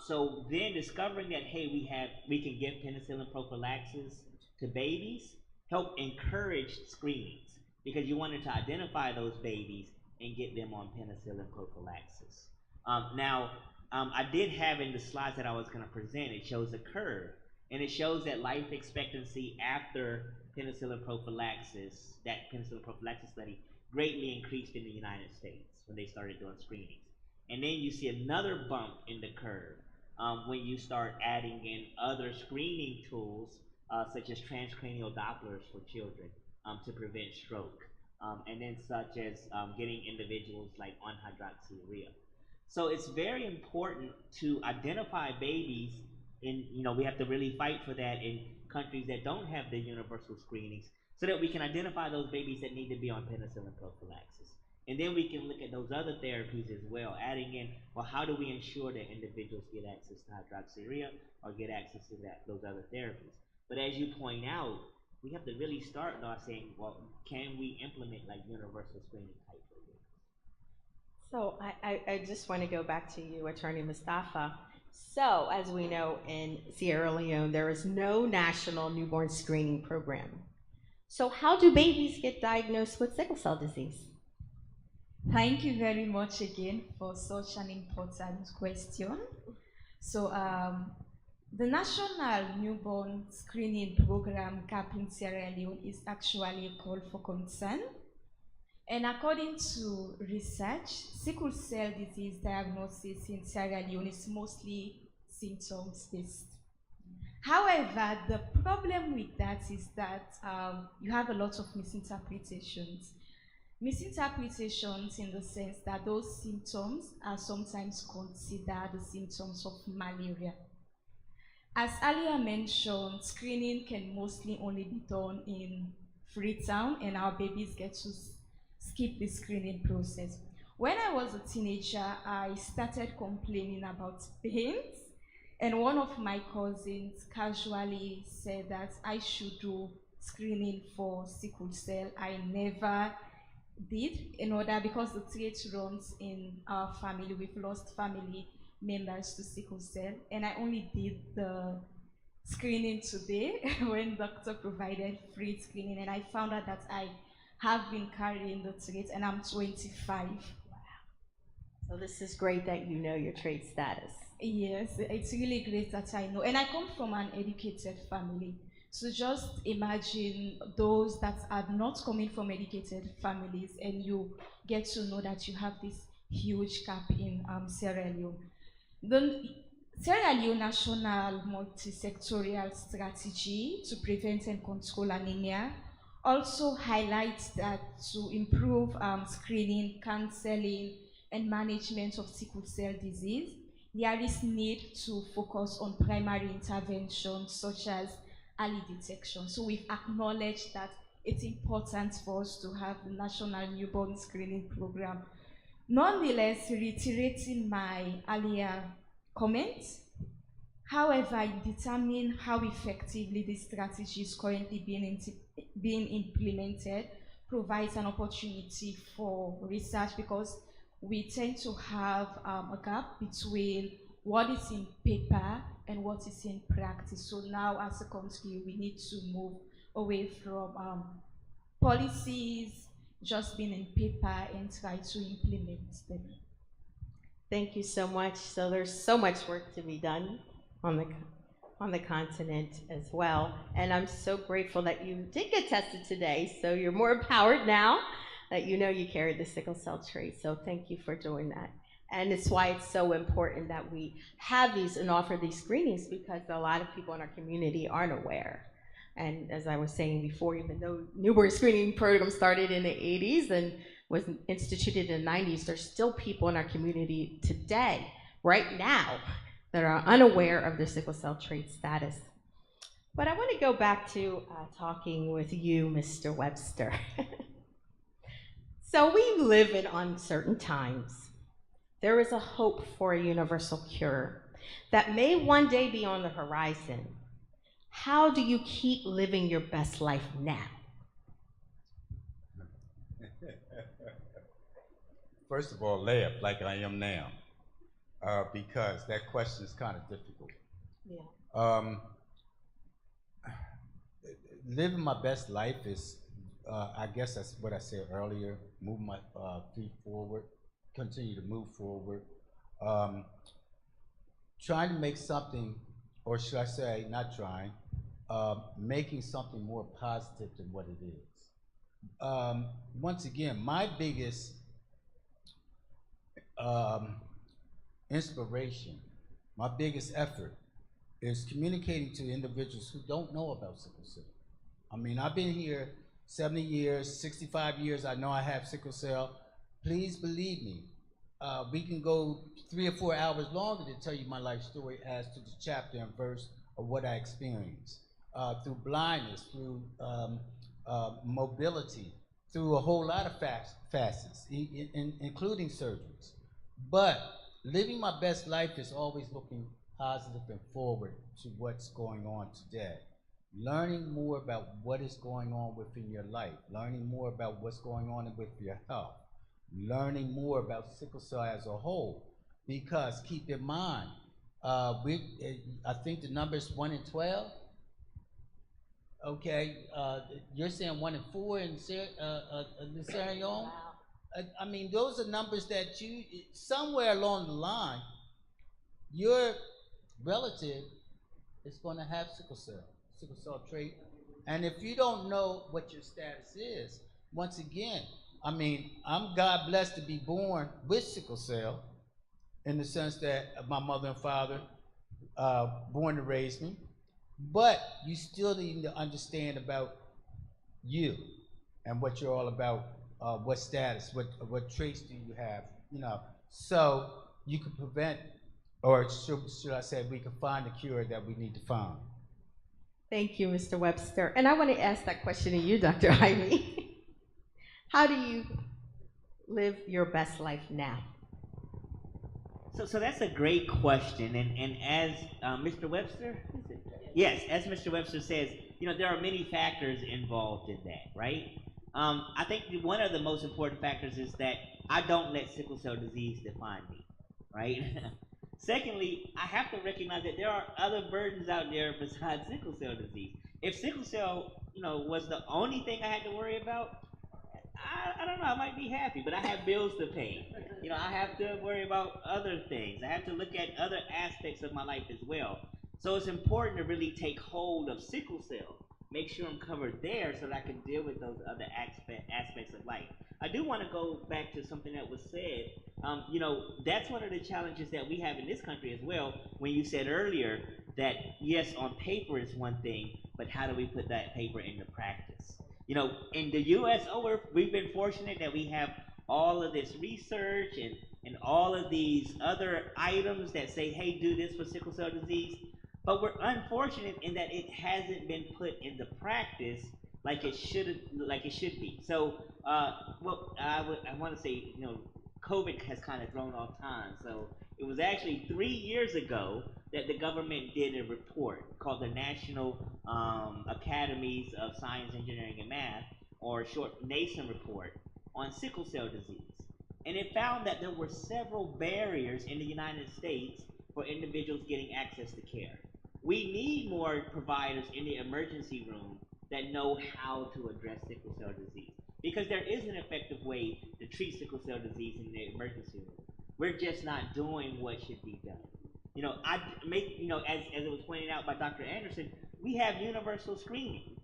So then discovering that, hey, we can give penicillin prophylaxis to babies, help encourage screenings, because you wanted to identify those babies and get them on penicillin prophylaxis. I did have in the slides that I was going to present, it shows a curve, and it shows that life expectancy after penicillin prophylaxis, that penicillin prophylaxis study, greatly increased in the United States when they started doing screenings. And then you see another bump in the curve when you start adding in other screening tools, such as transcranial Dopplers for children to prevent stroke, and then such as getting individuals like on hydroxyurea. So it's very important to identify babies we have to really fight for that in countries that don't have the universal screenings, so that we can identify those babies that need to be on penicillin prophylaxis. And then we can look at those other therapies as well, adding in, well, how do we ensure that individuals get access to hydroxyurea or get access to those other therapies? But as you point out, we have to really start by saying, well, can we implement like universal screening type programs? So I just want to go back to you, Attorney Mustafa. So, as we know, in Sierra Leone, there is no national newborn screening program. So how do babies get diagnosed with sickle cell disease? Thank you very much again for such an important question. So, the National Newborn Screening Program CAP in Sierra Leone is actually a call for concern. And according to research, sickle cell disease diagnosis in Sierra Leone is mostly symptoms-based. However, the problem with that is that you have a lot of misinterpretations. Misinterpretations in the sense that those symptoms are sometimes considered the symptoms of malaria. As earlier mentioned, screening can mostly only be done in Freetown, and our babies get to skip the screening process. When I was a teenager, I started complaining about pains, and one of my cousins casually said that I should do screening for sickle cell. I never did, in order, because the trait runs in our family. We've lost family members to sickle cell, and I only did the screening today when doctor provided free screening, and I found out that I have been carrying the trait, and I'm 25. Wow. So this is great that you know your trait status. Yes, it's really great that I know, and I come from an educated family. So just imagine those that are not coming from educated families, and you get to know that you have this huge gap in Sierra Leone. The Sierra Leone National Multi-Sectorial Strategy to Prevent and Control Anemia also highlights that to improve screening, counseling, and management of sickle cell disease, there is need to focus on primary intervention such as early detection. So we've acknowledged that it's important for us to have the National Newborn Screening Program. Nonetheless, reiterating my earlier comments, however, in determining how effectively this strategy is currently being implemented provides an opportunity for research, because we tend to have a gap between what is in paper and what is in practice. So now as a country, we need to move away from policies just being in paper and try to implement them. Thank you so much. So there's so much work to be done on the continent as well. And I'm so grateful that you did get tested today. So you're more empowered now that you know you carry the sickle cell trait. So thank you for doing that. And it's why it's so important that we have these and offer these screenings, because a lot of people in our community aren't aware. And as I was saying before, even though newborn screening program started in the 80s and was instituted in the 90s, there's still people in our community today, right now, that are unaware of their sickle cell trait status. But I want to go back to talking with you, Mr. Webster. So we live in uncertain times. There is a hope for a universal cure that may one day be on the horizon. How do you keep living your best life now? First of all, lay up like I am now, because that question is kind of difficult. Yeah. Living my best life is, I guess that's what I said earlier, move my feet forward, continue to move forward, trying to make something, or should I say, not trying, making something more positive than what it is. Once again, my biggest inspiration, my biggest effort is communicating to individuals who don't know about sickle cell. I mean, I've been here 70 years, 65 years, I know I have sickle cell. Please believe me, we can go 3 or 4 hours longer to tell you my life story as to the chapter and verse of what I experienced. Through blindness, through mobility, through a whole lot of facets, including surgeries. But living my best life is always looking positive and forward to what's going on today. Learning more about what is going on within your life, learning more about what's going on with your health, learning more about sickle cell as a whole. Because keep in mind, I think the number is 1 in 12. Okay, you're saying 1 in 4 in Sierra Leone? Wow. I mean, those are numbers that you, somewhere along the line, your relative is going to have sickle cell trait. And if you don't know what your status is, once again, I mean, I'm God blessed to be born with sickle cell, in the sense that my mother and father born to raise me. But you still need to understand about you and what you're all about, what status, what traits do you have, you know, so you can prevent, or should I say, we can find the cure that we need to find. Thank you, Mr. Webster. And I want to ask that question to you, Dr. Ivy. How do you live your best life now? So that's a great question, and as Mr. Webster, yes, as Mr. Webster says, you know, there are many factors involved in that, right? I think one of the most important factors is that I don't let sickle cell disease define me, right? Secondly, I have to recognize that there are other burdens out there besides sickle cell disease. If sickle cell, you know, was the only thing I had to worry about, I don't know, I might be happy, but I have bills to pay. You know, I have to worry about other things. I have to look at other aspects of my life as well. So it's important to really take hold of sickle cell, make sure I'm covered there so that I can deal with those other aspects of life. I do want to go back to something that was said. You know, that's one of the challenges that we have in this country as well, when you said earlier that, yes, on paper it's one thing, but how do we put that paper into practice? You know, in the U.S., we've been fortunate that we have all of this research and and all of these other items that say, hey, do this for sickle cell disease. But we're unfortunate in that it hasn't been put into practice like it should be. So, I want to say, COVID has kind of thrown off time. So it was actually 3 years ago that the government did a report called the National Academies of Science, Engineering, and Math, or short NASEM report, on sickle cell disease. And it found that there were several barriers in the United States for individuals getting access to care. We need more providers in the emergency room that know how to address sickle cell disease, because there is an effective way to treat sickle cell disease in the emergency room. We're just not doing what should be done. As it was pointed out by Dr. Anderson, we have universal screenings,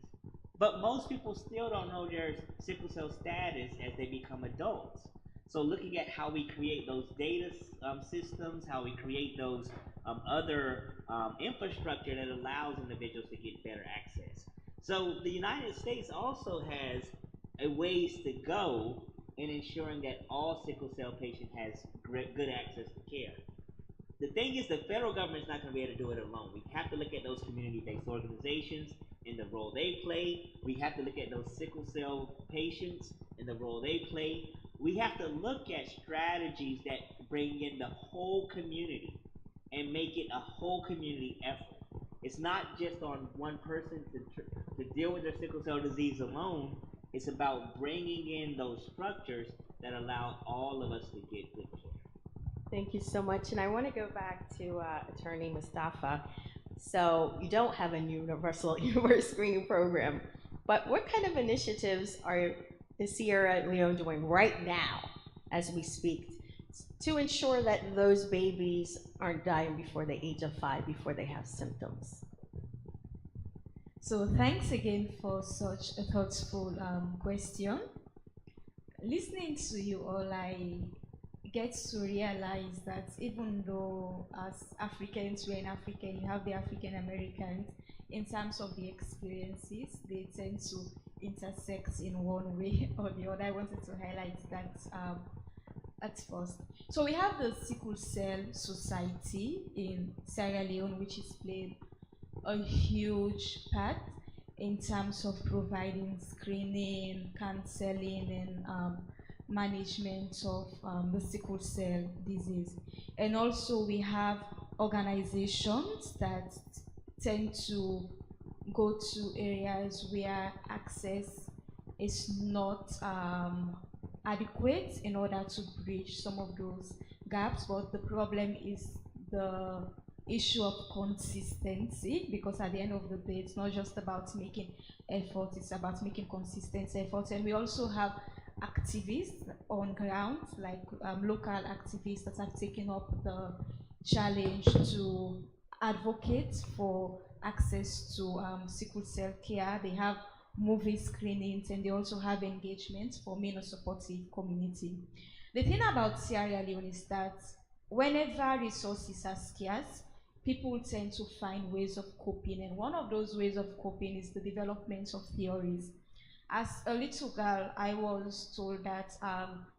but most people still don't know their sickle cell status as they become adults. So looking at how we create those data systems, how we create those other infrastructure that allows individuals to get better access. So the United States also has a ways to go in ensuring that all sickle cell patients has good access to care. The thing is, the federal government is not going to be able to do it alone. We have to look at those community-based organizations and the role they play. We have to look at those sickle cell patients and the role they play. We have to look at strategies that bring in the whole community and make it a whole community effort. It's not just on one person to deal with their sickle cell disease alone. It's about bringing in those structures that allow all of us to get good care. Thank you so much. And I want to go back to Attorney Mustafa. So you don't have a universal screening program, but what kind of initiatives is Sierra Leone doing right now as we speak to ensure that those babies aren't dying before the age of 5, before they have symptoms? So thanks again for such a thoughtful question. Listening to you all, I get to realize that even though as Africans, we're in Africa, you have the African Americans, in terms of the experiences, they tend to intersect in one way or the other. I wanted to highlight that at first. So we have the Sickle Cell Society in Sierra Leone, which is playing a huge part in terms of providing screening, counseling, and management of the sickle cell disease. And also we have organizations that tend to go to areas where access is not adequate in order to bridge some of those gaps, but the problem is the issue of consistency, because at the end of the day, it's not just about making effort, it's about making consistent efforts. And we also have activists on ground, like local activists that have taken up the challenge to advocate for access to sickle cell care. They have movie screenings, and they also have engagements for supportive community. The thing about Sierra Leone is that whenever resources are scarce, people tend to find ways of coping, and one of those ways of coping is the development of theories. As a little girl, I was told that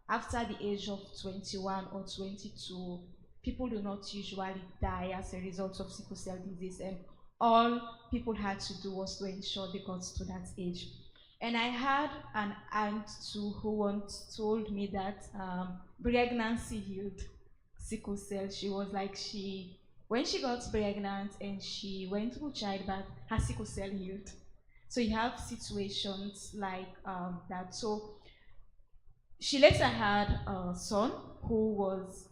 after the age of 21 or 22, people do not usually die as a result of sickle cell disease, and all people had to do was to ensure they got to that age. And I had an aunt too who once told me that pregnancy healed sickle cell. She was like, when she got pregnant and she went through childbirth, her sickle cell healed. So you have situations like that. So she later had a son who was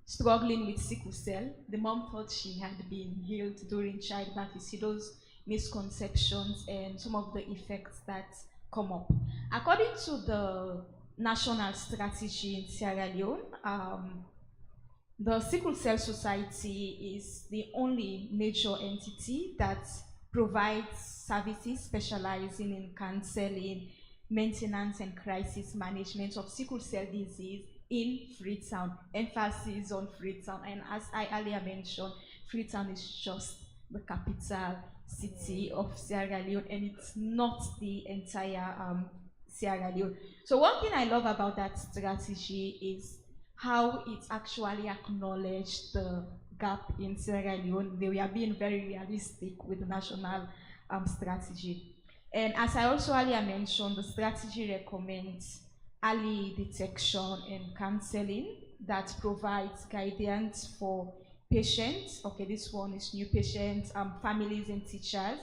struggling with sickle cell. The mom thought she had been healed during childbirth. You see those misconceptions and some of the effects that come up. According to the national strategy in Sierra Leone, the Sickle Cell Society is the only major entity that provides services specializing in counseling, maintenance, and crisis management of sickle cell disease in Freetown. Emphasis on Freetown. And as I earlier mentioned, Freetown is just the capital city of Sierra Leone, and it's not the entire Sierra Leone. So one thing I love about that strategy is how it actually acknowledged the gap in Sierra Leone. They were being very realistic with the national strategy. And as I also earlier mentioned, the strategy recommends early detection and counseling that provides guidance for patients. Okay, this one is new patients, families, and teachers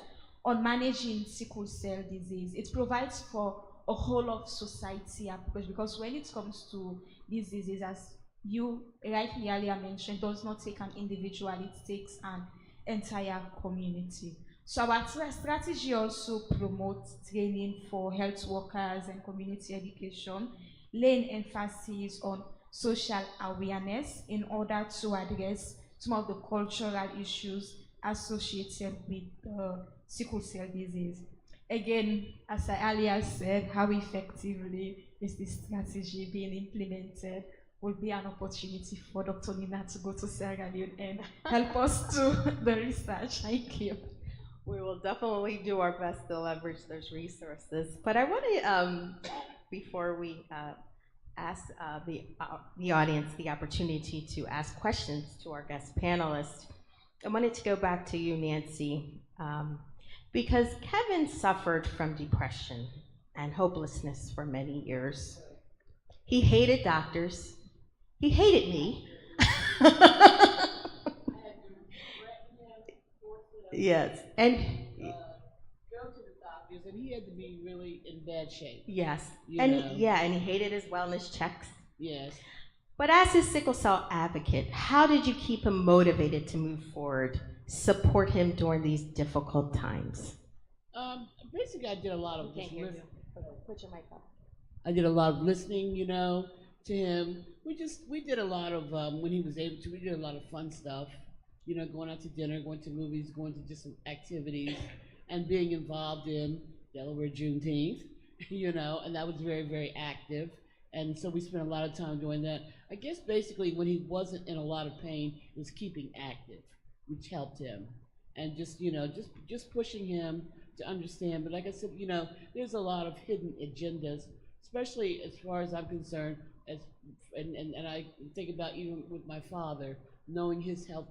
on managing sickle cell disease. It provides for a whole of society approach because when it comes to this disease, as you rightly earlier mentioned, does not take an individual, it takes an entire community. So our strategy also promotes training for health workers and community education, laying emphasis on social awareness in order to address some of the cultural issues associated with sickle cell disease. Again, as I earlier said, how effectively is this strategy being implemented will be an opportunity for Dr. Nina to go to Sierra Leone and help us do the research. Thank you. We will definitely do our best to leverage those resources. But I want to, before we ask the audience the opportunity to ask questions to our guest panelists, I wanted to go back to you, Nancy, because Kevin suffered from depression and hopelessness for many years. He hated doctors. He hated me. Yes, and Go to the doctors, and he had to be really in bad shape. yes, You and know. yeah, and he hated his wellness checks. Yes. But as his sickle cell advocate, how did you keep him motivated to move forward, support him during these difficult times? Basically, I did a lot of Can't hear listening. you. Put your mic up. I did a lot of listening, to him. We did a lot of when he was able to. We did a lot of fun stuff, going out to dinner, going to movies, going to just some activities, and being involved in Delaware Juneteenth, and that was very, very active. And so we spent a lot of time doing that. I guess basically when he wasn't in a lot of pain, it was keeping active, which helped him, and just pushing him to understand. But like I said, there's a lot of hidden agendas, especially as far as I'm concerned. And I think about even with my father, knowing his health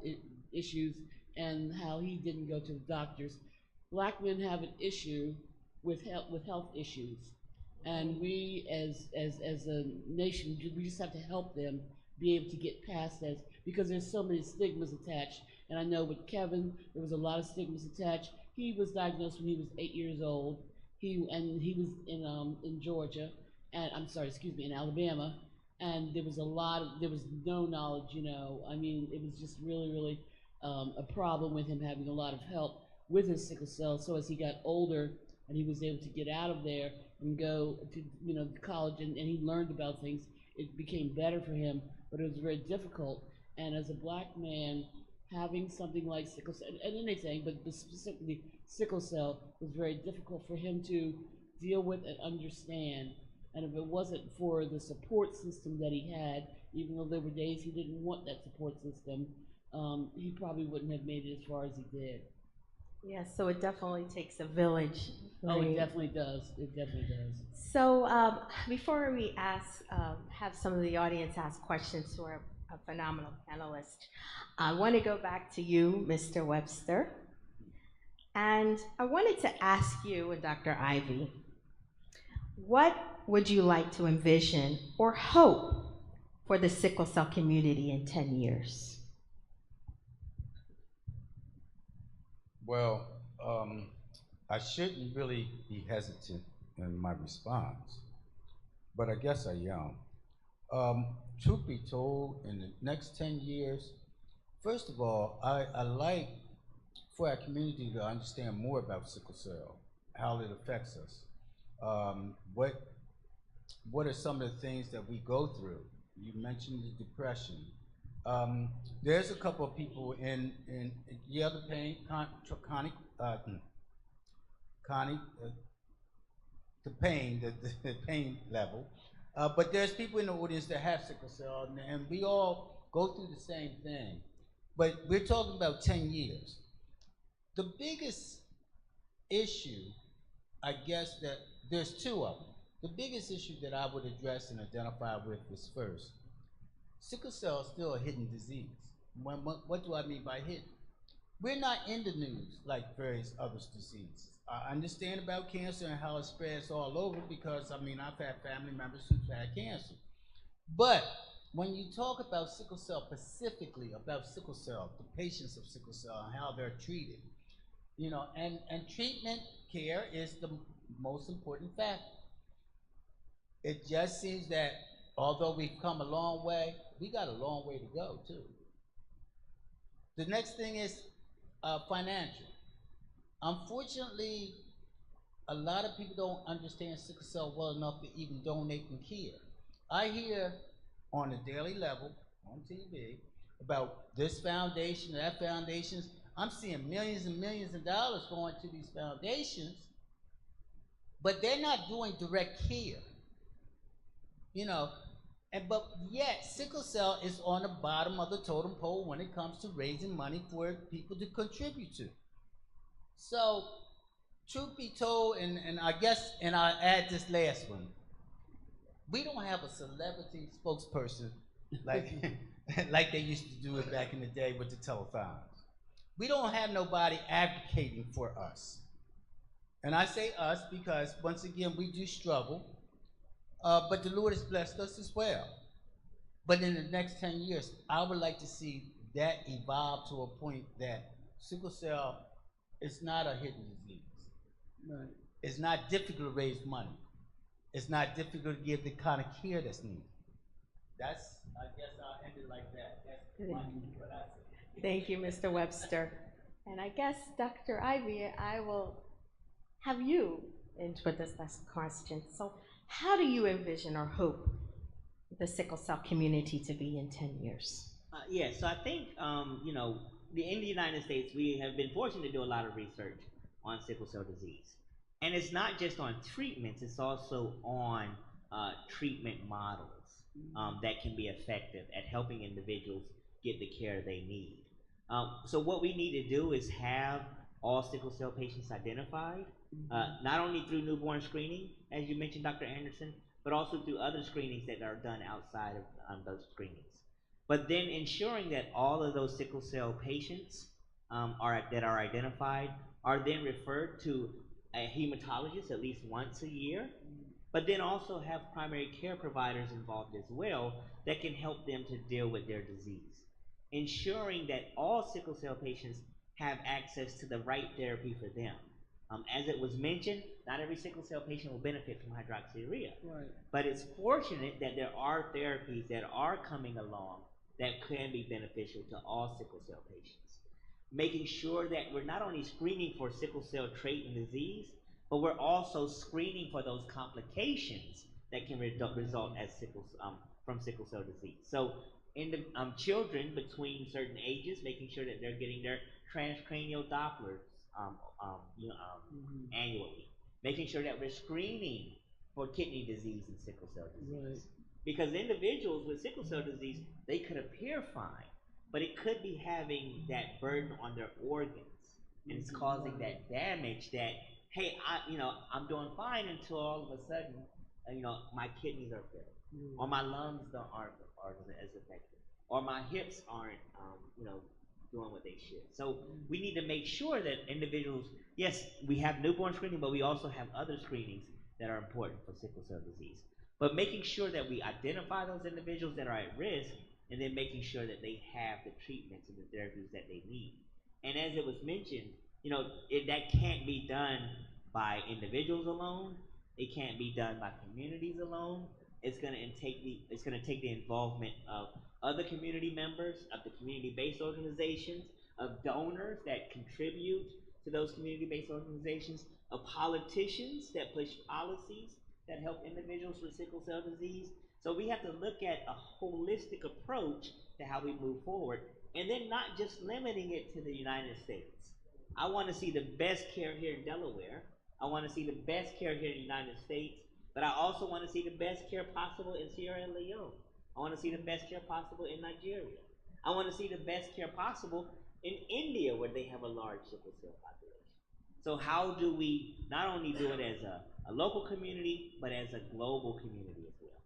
issues and how he didn't go to the doctors. Black men have an issue with health issues, and we as a nation, we just have to help them be able to get past that because there's so many stigmas attached. And I know with Kevin, there was a lot of stigmas attached. He was diagnosed when he was 8 years old. He was in Georgia, and I'm sorry, excuse me, in Alabama, and there was no knowledge. I mean, it was just really, really a problem with him having a lot of help with his sickle cell. So as he got older and he was able to get out of there and go to college and he learned about things, it became better for him. But it was very difficult. And as a black man, having something like sickle cell and anything, but specifically sickle cell, was very difficult for him to deal with and understand. And if it wasn't for the support system that he had, even though there were days he didn't want that support system, he probably wouldn't have made it as far as he did. Yes, so it definitely takes a village. Oh, it definitely does. It definitely does. So before we have some of the audience ask questions to our phenomenal panelists, I want to go back to you, Mr. Webster. And I wanted to ask you and Dr. Ivy, what would you like to envision or hope for the sickle cell community in 10 years? Well, I shouldn't really be hesitant in my response, but I guess I am. Truth be told, in the next 10 years, first of all, I like for our community to understand more about sickle cell, how it affects us. What are some of the things that we go through? You mentioned the depression. There's a couple of people in the pain, the pain level. But there's people in the audience that have sickle cell, and we all go through the same thing. But we're talking about 10 years. The biggest issue, I guess, that there's two of them. The biggest issue that I would address and identify with is first, sickle cell is still a hidden disease. What do I mean by hidden? We're not in the news like various other diseases. I understand about cancer and how it spreads all over because, I mean, I've had family members who've had cancer. But when you talk about sickle cell, specifically about sickle cell, the patients of sickle cell and how they're treated, and treatment care is the most important factor. It just seems that although we've come a long way, we got a long way to go too. The next thing is financial. Unfortunately, a lot of people don't understand sickle cell well enough to even donate and care. I hear on a daily level on TV about this foundation, that foundations. I'm seeing millions and millions of dollars going to these foundations, but they're not doing direct care. But yet sickle cell is on the bottom of the totem pole when it comes to raising money for people to contribute to. So, truth be told, and I guess, and I'll add this last one, we don't have a celebrity spokesperson like like they used to do it back in the day with the telephones. We don't have nobody advocating for us. And I say us because, once again, we do struggle, but the Lord has blessed us as well. But in the next 10 years, I would like to see that evolve to a point that sickle cell is not a hidden disease. Right. It's not difficult to raise money. It's not difficult to give the kind of care that's needed. I guess I'll end it like that. That's what I say. Thank you, Mr. Webster. And I guess, Dr. Ivy, I will have you input this last question. So how do you envision or hope the sickle cell community to be in 10 years? So I think, in the United States, we have been fortunate to do a lot of research on sickle cell disease. And it's not just on treatments, it's also on treatment models that can be effective at helping individuals get the care they need. So what we need to do is have all sickle cell patients identified, not only through newborn screening, as you mentioned, Dr. Anderson, but also through other screenings that are done outside of those screenings. But then ensuring that all of those sickle cell patients that are identified are then referred to a hematologist at least once a year, but then also have primary care providers involved as well that can help them to deal with their disease. Ensuring that all sickle cell patients have access to the right therapy for them. As it was mentioned, not every sickle cell patient will benefit from hydroxyurea. Right. But it's fortunate that there are therapies that are coming along that can be beneficial to all sickle cell patients. Making sure that we're not only screening for sickle cell trait and disease, but we're also screening for those complications that can result as from sickle cell disease. So in the children between certain ages, making sure that they're getting their transcranial Dopplers annually. Making sure that we're screening for kidney disease and sickle cell disease. Right. Because individuals with sickle cell disease, they could appear fine, but it could be having that burden on their organs, and it's causing that damage that, hey, I'm doing fine until all of a sudden, my kidneys are failing, or my lungs aren't as effective, or my hips aren't, doing what they should. So we need to make sure that individuals, yes, we have newborn screening, but we also have other screenings that are important for sickle cell disease. But making sure that we identify those individuals that are at risk, and then making sure that they have the treatments and the therapies that they need. And as it was mentioned, that can't be done by individuals alone. It can't be done by communities alone. It's going to take the involvement of other community members, of the community-based organizations, of donors that contribute to those community-based organizations, of politicians that push policies that help individuals with sickle cell disease. So we have to look at a holistic approach to how we move forward, and then not just limiting it to the United States. I want to see the best care here in Delaware. I want to see the best care here in the United States, but I also want to see the best care possible in Sierra Leone. I want to see the best care possible in Nigeria. I want to see the best care possible in India, where they have a large sickle cell population. So how do we not only do it as a local community, but as a global community as well?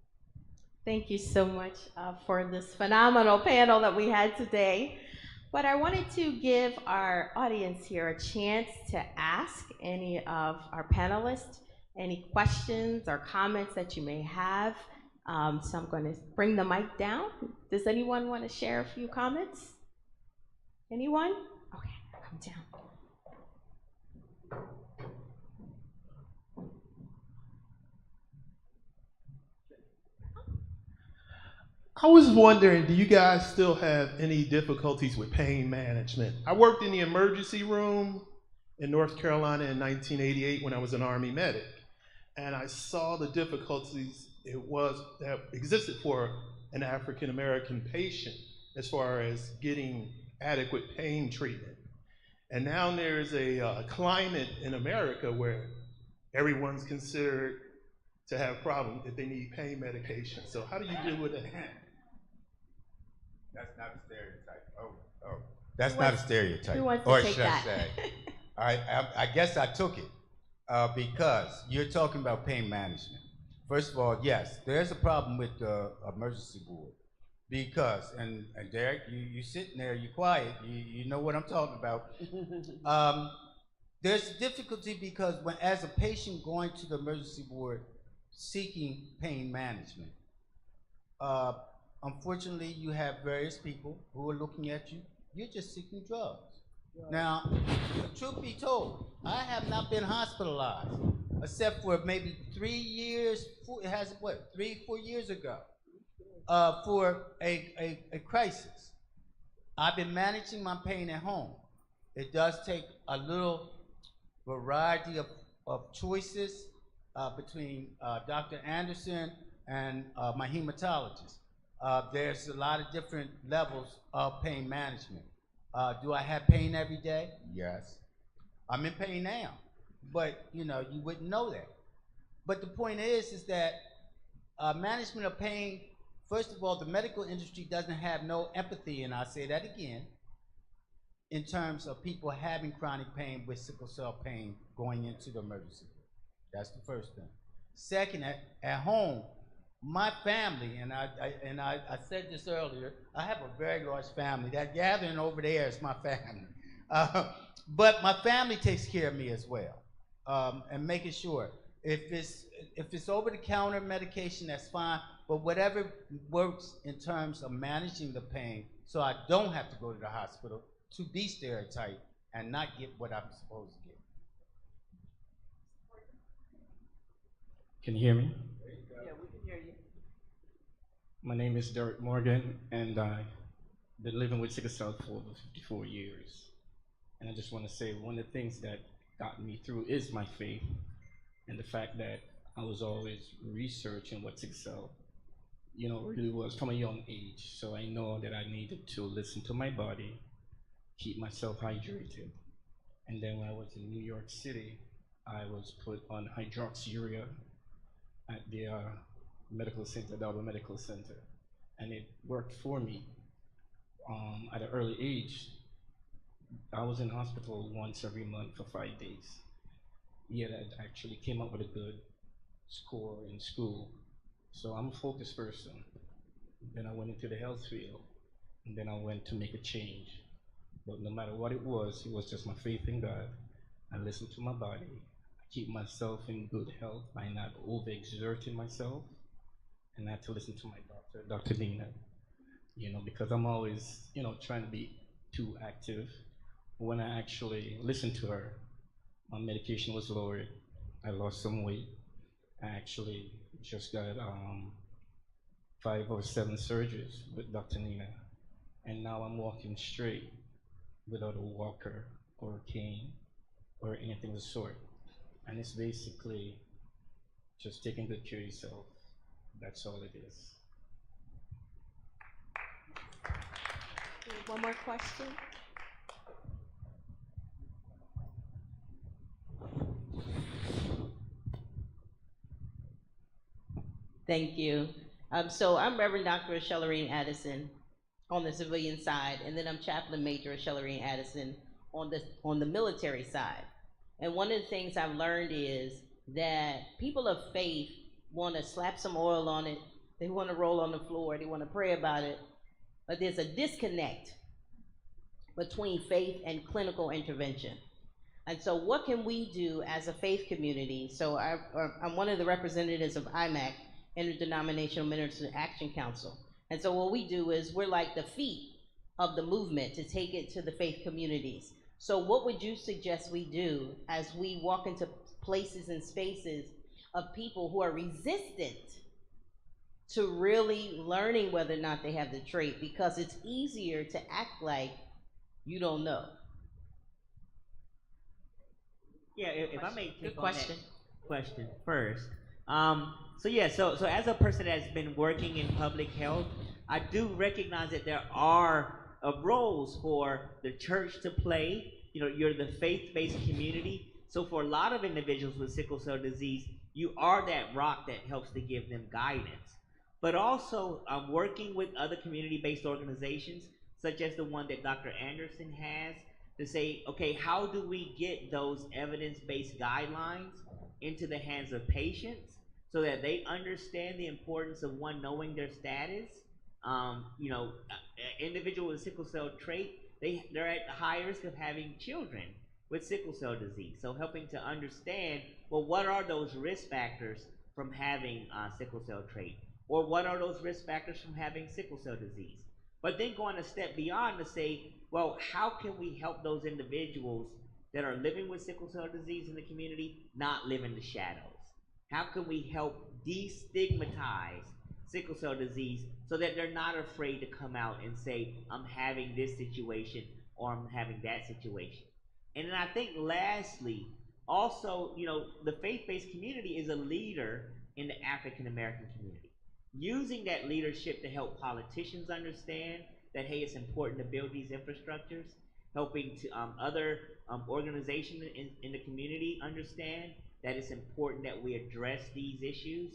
Thank you so much for this phenomenal panel that we had today. But I wanted to give our audience here a chance to ask any of our panelists any questions or comments that you may have. So I'm going to bring the mic down. Does anyone want to share a few comments? Anyone? Okay, come down. I was wondering, do you guys still have any difficulties with pain management? I worked in the emergency room in North Carolina in 1988 when I was an Army medic, and I saw the difficulties that existed for an African American patient as far as getting adequate pain treatment. And now there's a climate in America where everyone's considered to have problems if they need pain medication. So how do you deal with that? That's not a stereotype. That's not a stereotype. Who wants Or to take should I that? say? All right, I guess I took it because you're talking about pain management. First of all, yes, there's a problem with the emergency board because, and Derek, you sitting there, you quiet, you know what I'm talking about. There's difficulty because as a patient going to the emergency board seeking pain management, unfortunately, you have various people who are looking at you. You're just seeking drugs. Right. Now, truth be told, I have not been hospitalized except for maybe 3 years. It has what 3-4 years ago for a crisis. I've been managing my pain at home. It does take a little variety of choices between Dr. Anderson and my hematologist. There's a lot of different levels of pain management. Do I have pain every day? Yes. I'm in pain now, but you wouldn't know that. But the point is that management of pain, first of all, the medical industry doesn't have no empathy, and I'll say that again, in terms of people having chronic pain with sickle cell pain going into the emergency room. That's the first thing. Second, at home, my family, and I said this earlier, I have a very large family. That gathering over there is my family. But my family takes care of me as well, and making sure if it's over-the-counter medication, that's fine. But whatever works in terms of managing the pain, so I don't have to go to the hospital to be stereotyped and not get what I'm supposed to get. Can you hear me? Yeah, we can hear you. My name is Derek Morgan, and I've been living with sickle cell for over 54 years. And I just want to say one of the things that got me through is my faith and the fact that I was always researching what sickle cell, really was from a young age. So I know that I needed to listen to my body, keep myself hydrated. And then when I was in New York City, I was put on hydroxyurea at the medical center, Darwin Medical Center, and it worked for me. At an early age, I was in hospital once every month for 5 days. Yet I actually came up with a good score in school. So I'm a focused person. Then I went into the health field, and then I went to make a change. But no matter what it was just my faith in God. I listened to my body. I keep myself in good health by not overexerting myself. And I had to listen to my doctor, Dr. Nina, because I'm always, trying to be too active. When I actually listened to her, my medication was lowered. I lost some weight. I actually just got 5 or 7 surgeries with Dr. Nina. And now I'm walking straight without a walker or a cane or anything of the sort. And it's basically just taking good care of yourself. That's all it is. One more question. Thank you. So I'm Reverend Dr. Shellerine Addison on the civilian side, and then I'm Chaplain Major Shellerine Addison on the military side. And one of the things I've learned is that people of faith want to slap some oil on it They want to roll on the floor. They want to pray about it. But there's a disconnect between faith and clinical intervention. And so what can we do as a faith community? So I'm one of the representatives of IMAC, Interdenominational Ministers Action Council. And so what we do is we're like the feet of the movement to take it to the faith communities. So what would you suggest we do as we walk into places and spaces of people who are resistant to really learning whether or not they have the trait, because it's easier to act like you don't know? Yeah, if I may Good take on question. that question first. So as a person that's been working in public health, I do recognize that there are roles for the church to play. You know, you're the faith-based community. So for a lot of individuals with sickle cell disease, you are that rock that helps to give them guidance. But also working with other community-based organizations, such as the one that Dr. Anderson has, to say, okay, how do we get those evidence-based guidelines into the hands of patients so that they understand the importance of, one, knowing their status. Individual with sickle cell trait, they're at the high risk of having children with sickle cell disease. So helping to understand, well, what are those risk factors from having sickle cell trait? Or what are those risk factors from having sickle cell disease? But then going a step beyond to say, well, how can we help those individuals that are living with sickle cell disease in the community not live in the shadows? How can we help destigmatize sickle cell disease so that they're not afraid to come out and say, I'm having this situation or I'm having that situation? And then I think lastly, also, the faith-based community is a leader in the African American community, using that leadership to help politicians understand that, hey, it's important to build these infrastructures, helping to other organizations in the community understand that it's important that we address these issues,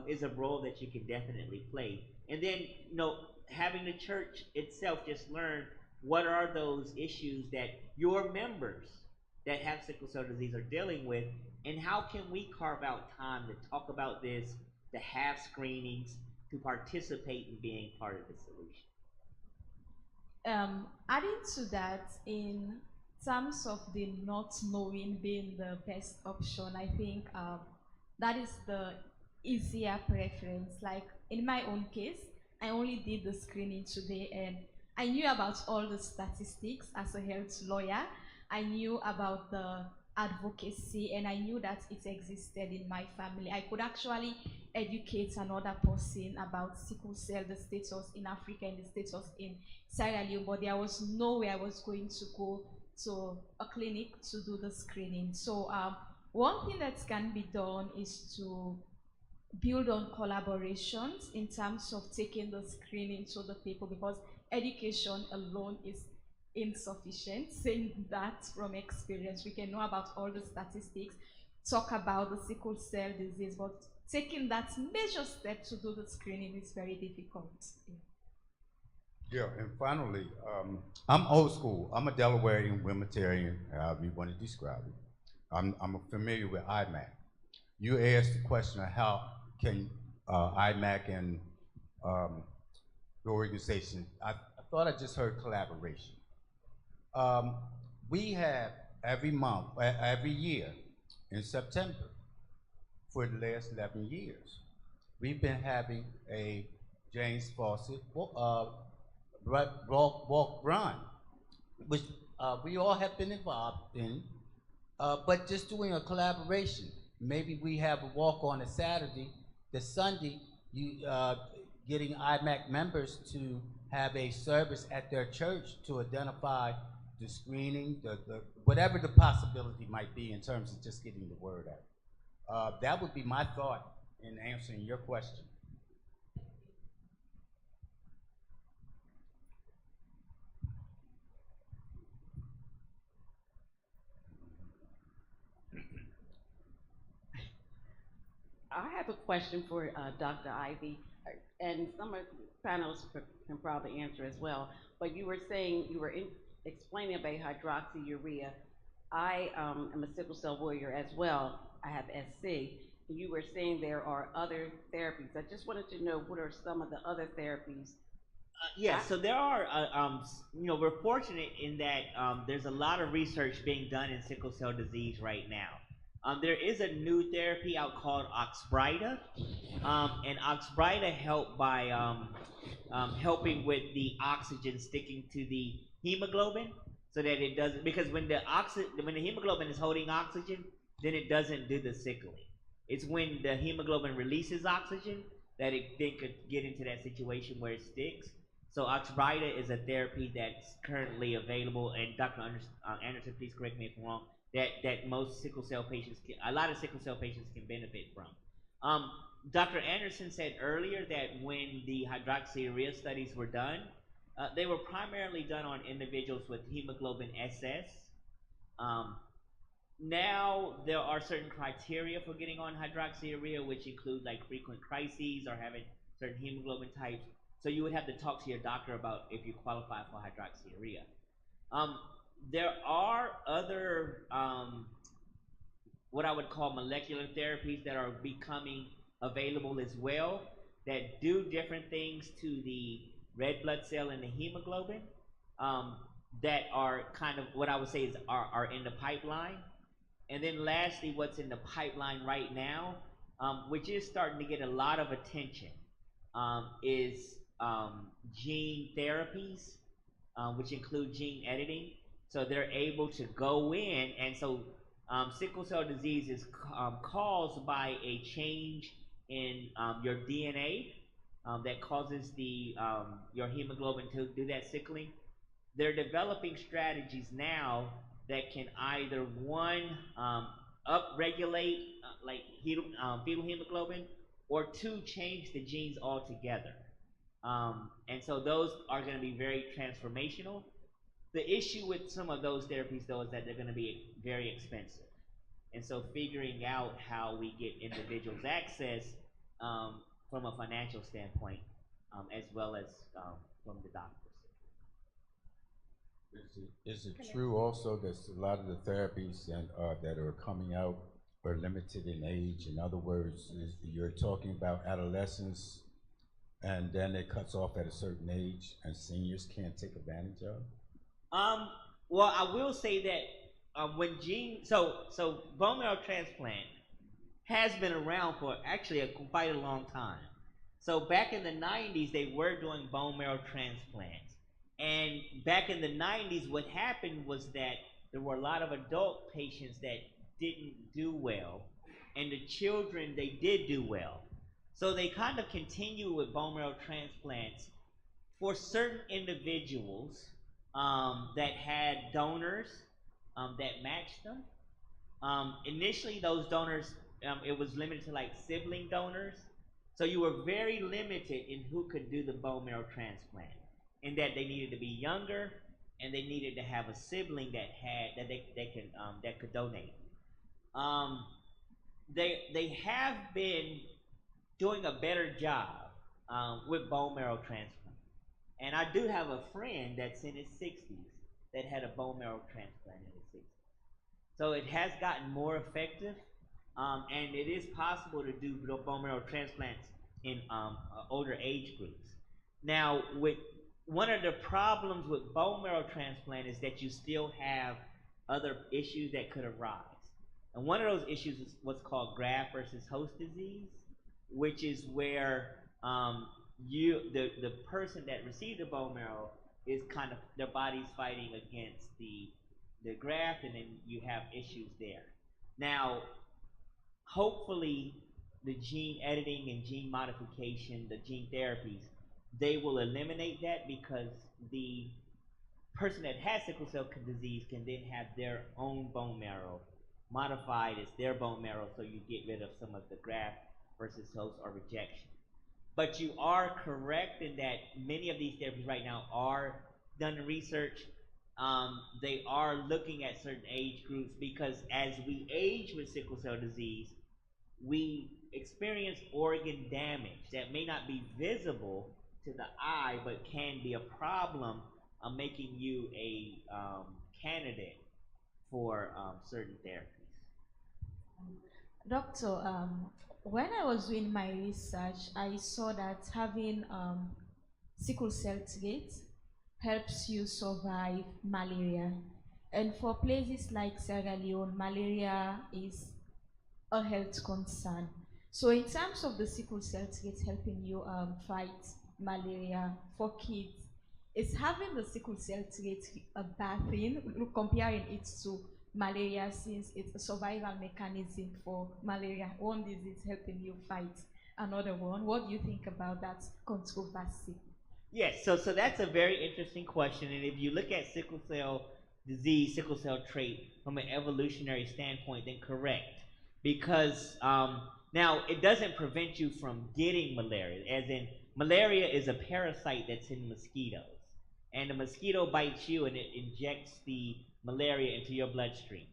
is a role that you can definitely play. And then, having the church itself just learn what are those issues that your members that have sickle cell disease are dealing with, and how can we carve out time to talk about this, to have screenings, to participate in being part of the solution. Adding to that, in terms of the not knowing being the best option, I think that is the easier preference. Like in my own case, I only did the screening today, and I knew about all the statistics as a health lawyer. I knew about the advocacy, and I knew that it existed in my family. I could actually educate another person about sickle cell, the status in Africa and the status in Sierra Leone, but there was no way I was going to go to a clinic to do the screening. So one thing that can be done is to build on collaborations in terms of taking the screening to the people, because education alone is insufficient. Saying that from experience, we can know about all the statistics, talk about the sickle cell disease, but taking that major step to do the screening is very difficult. Yeah, and finally, I'm old school. I'm a Delawarean, Wilmotarian, however you want to describe it. I'm familiar with IMAC. You asked the question of how can IMAC and the organization, I thought I just heard collaboration. We have every month, every year in September for the last 11 years, we've been having a James Fawcett walk run, which we all have been involved in, but just doing a collaboration. Maybe we have a walk on a Saturday, the Sunday, getting IMAC members to have a service at their church to identify the screening, the whatever the possibility might be in terms of just getting the word out. That would be my thought in answering your question. I have a question for Dr. Ivy, and some of the panelists can probably answer as well. But you were saying, explaining about hydroxyurea. I am a sickle cell warrior as well. I have SC, you were saying there are other therapies. I just wanted to know what are some of the other therapies. Yeah, so there are, we're fortunate in that there's a lot of research being done in sickle cell disease right now. There is a new therapy out called Oxbryta, and Oxbryta helped by helping with the oxygen sticking to the hemoglobin, so that it doesn't, because when the hemoglobin is holding oxygen, then it doesn't do the sickling. It's when the hemoglobin releases oxygen that it then could get into that situation where it sticks. So Oxbryta is a therapy that's currently available, and Dr. Anderson, please correct me if I'm wrong, that most sickle cell patients, a lot of sickle cell patients can benefit from. Dr. Anderson said earlier that when the hydroxyurea studies were done, they were primarily done on individuals with hemoglobin SS. Now there are certain criteria for getting on hydroxyurea, which include like frequent crises or having certain hemoglobin types. So you would have to talk to your doctor about if you qualify for hydroxyurea. There are other what I would call molecular therapies that are becoming available as well, that do different things to the red blood cell and the hemoglobin, that are kind of what I would say is are in the pipeline. And then lastly, what's in the pipeline right now, which is starting to get a lot of attention, is gene therapies, which include gene editing. So they're able to go in, and so sickle cell disease is caused by a change in your DNA that causes your hemoglobin to do that sickling. They're developing strategies now that can either one upregulate like fetal hemoglobin, or two, change the genes altogether. And so those are going to be very transformational. The issue with some of those therapies, though, is that they're going to be very expensive. And so figuring out how we get individuals access from a financial standpoint, as well as from the doctors. Is it true also that a lot of the therapies that are coming out are limited in age? In other words, you're talking about adolescents, and then it cuts off at a certain age, and seniors can't take advantage of? Well, I will say that so bone marrow transplant has been around for actually quite a long time. So back in the 90s, they were doing bone marrow transplants. And back in the 90s, what happened was that there were a lot of adult patients that didn't do well, and the children, they did do well. So they kind of continued with bone marrow transplants for certain individuals that had donors that matched them. Initially, those donors, it was limited to like sibling donors. So you were very limited in who could do the bone marrow transplant, in that they needed to be younger, and they needed to have a sibling that could donate. They have been doing a better job with bone marrow transplant, and I do have a friend that's in his 60s that had a bone marrow transplant in his 60s. So it has gotten more effective, and it is possible to do bone marrow transplants in older age groups. Now, with one of the problems with bone marrow transplant is that you still have other issues that could arise. And one of those issues is what's called graft versus host disease, which is where the person that received the bone marrow is kind of, their body's fighting against the graft, and then you have issues there. Now, hopefully, the gene editing and gene modification, the gene therapies, they will eliminate that, because the person that has sickle cell disease can then have their own bone marrow modified as their bone marrow, so you get rid of some of the graft versus host or rejection. But you are correct in that many of these therapies right now are done in research. They are looking at certain age groups, because as we age with sickle cell disease, we experience organ damage that may not be visible to the eye, but can be a problem making you a candidate for certain therapies. Doctor, when I was doing my research, I saw that having sickle cell trait helps you survive malaria. And for places like Sierra Leone, malaria is a health concern. So in terms of the sickle cell trait helping you fight malaria for kids, is having the sickle cell trait a bad thing? Comparing it to malaria, since it's a survival mechanism for malaria, one disease helping you fight another one. What do you think about that controversy? Yes, so that's a very interesting question. And if you look at sickle cell disease, sickle cell trait from an evolutionary standpoint, then correct. Because now it doesn't prevent you from getting malaria, as in malaria is a parasite that's in mosquitoes. And the mosquito bites you and it injects the malaria into your bloodstream.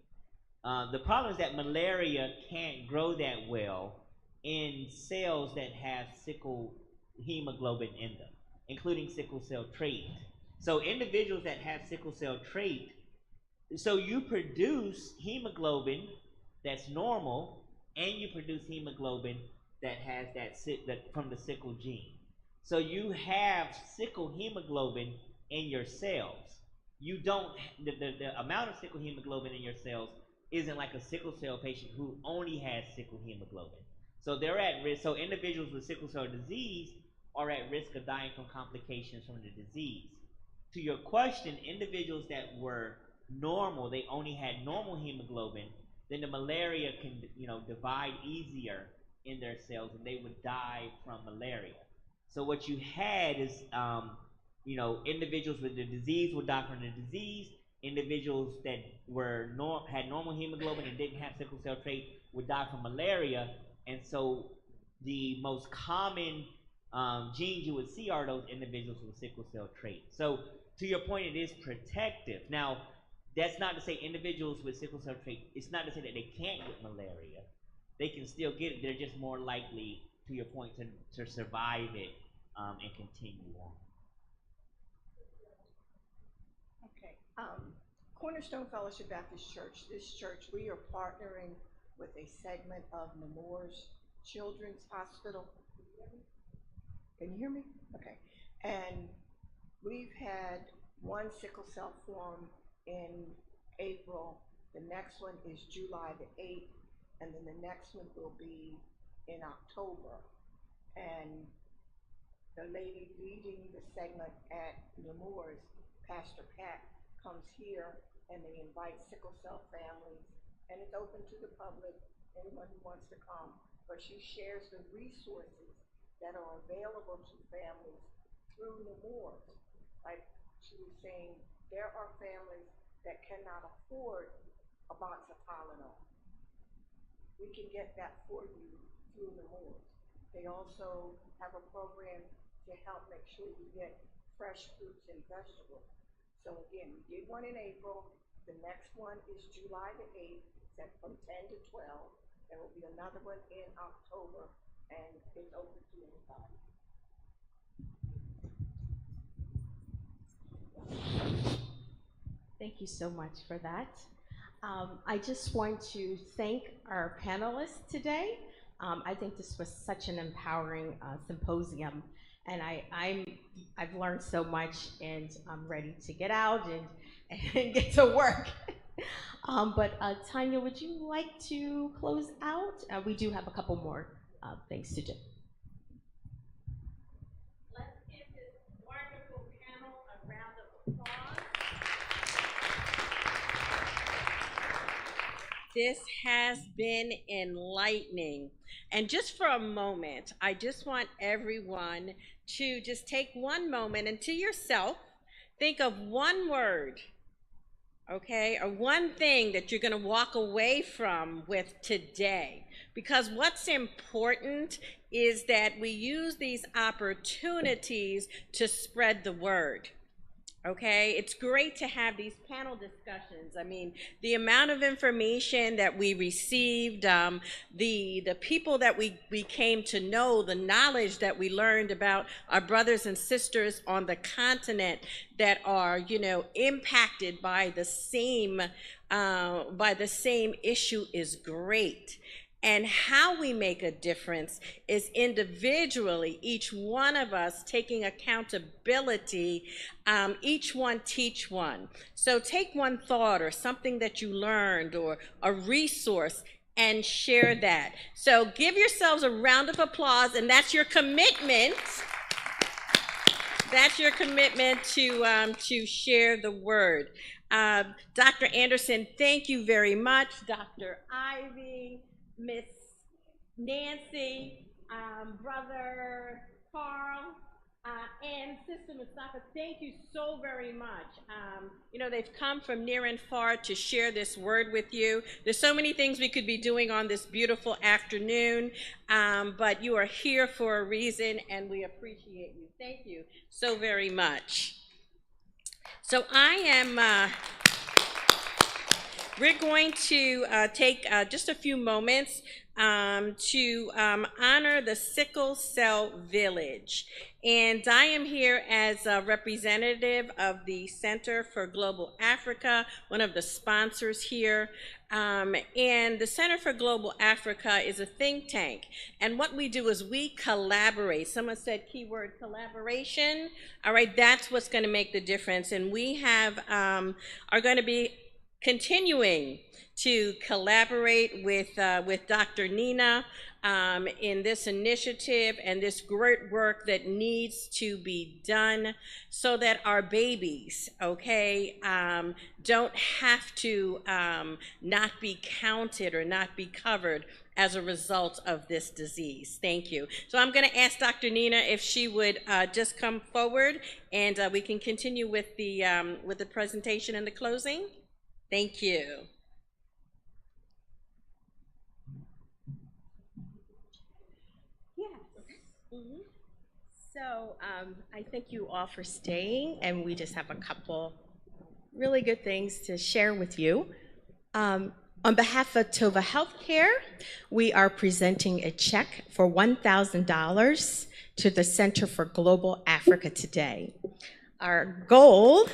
The problem is that malaria can't grow that well in cells that have sickle hemoglobin in them, including sickle cell trait. So individuals that have sickle cell trait, so you produce hemoglobin that's normal, and you produce hemoglobin that has that from the sickle gene. So you have sickle hemoglobin in your cells. You don't the amount of sickle hemoglobin in your cells isn't like a sickle cell patient who only has sickle hemoglobin. So they're at risk. So individuals with sickle cell disease are at risk of dying from complications from the disease. To your question, individuals that were normal, they only had normal hemoglobin, then the malaria can, divide easier in their cells and they would die from malaria. So what you had is, individuals with the disease would die from the disease. Individuals that had normal hemoglobin and didn't have sickle cell trait would die from malaria. And so the most common genes you would see are those individuals with sickle cell trait. So to your point, it is protective. Now, that's not to say individuals with sickle cell trait, it's not to say that they can't get malaria. They can still get it. They're just more likely, to your point, to survive it and continue on. Okay. Cornerstone Fellowship Baptist Church. This church, we are partnering with a segment of Nemours Children's Hospital. Can you hear me? Okay. And we've had one sickle cell form in April. The next one is July the 8th. And then the next one will be in October. And the lady leading the segment at Nemours, Pastor Pat, comes here and they invite sickle cell families. And it's open to the public, anyone who wants to come. But she shares the resources that are available to families through Nemours. Like she was saying, there are families that cannot afford a box of Tylenol. We can get that for you through Nemours. They also have a program to help make sure you get fresh fruits and vegetables. So again, we did one in April. The next one is July the 8th, from 10 to 12. There will be another one in October, and it's open to anybody. Thank you so much for that. I just want to thank our panelists today. I think this was such an empowering symposium, and I've learned so much, and I'm ready to get out and get to work. But Tanya, would you like to close out? We do have a couple more things to do. Let's give this wonderful panel a round of applause. This has been enlightening. And just for a moment, I just want everyone to just take one moment and to yourself, think of one word, okay, or one thing that you're going to walk away from with today. Because what's important is that we use these opportunities to spread the word. Okay, it's great to have these panel discussions. I mean, the amount of information that we received, the people that we came to know, the knowledge that we learned about our brothers and sisters on the continent that are, impacted by the same issue is great. And how we make a difference is individually, each one of us taking accountability, each one teach one. So take one thought or something that you learned or a resource and share that. So give yourselves a round of applause, and that's your commitment. That's your commitment to share the word. Dr. Anderson, thank you very much. Dr. Ivy, Miss Nancy, Brother Carl, and Sister Mustafa, thank you so very much. You know, they've come from near and far to share this word with you. There's so many things we could be doing on this beautiful afternoon, but you are here for a reason, and we appreciate you. Thank you so very much. So we're going to take just a few moments to honor the Sickle Cell Village. And I am here as a representative of the Center for Global Africa, one of the sponsors here. And the Center for Global Africa is a think tank. And what we do is we collaborate. Someone said keyword collaboration. All right, that's what's going to make the difference. And we have are going to be continuing to collaborate with Dr. Nina in this initiative and this great work that needs to be done so that our babies, okay, don't have to not be counted or not be covered as a result of this disease. Thank you. So I'm going to ask Dr. Nina if she would just come forward, and we can continue with the presentation and the closing. Thank you. So I thank you all for staying, and we just have a couple really good things to share with you. On behalf of Tova Healthcare, we are presenting a check for $1,000 to the Center for Global Africa today. Our goal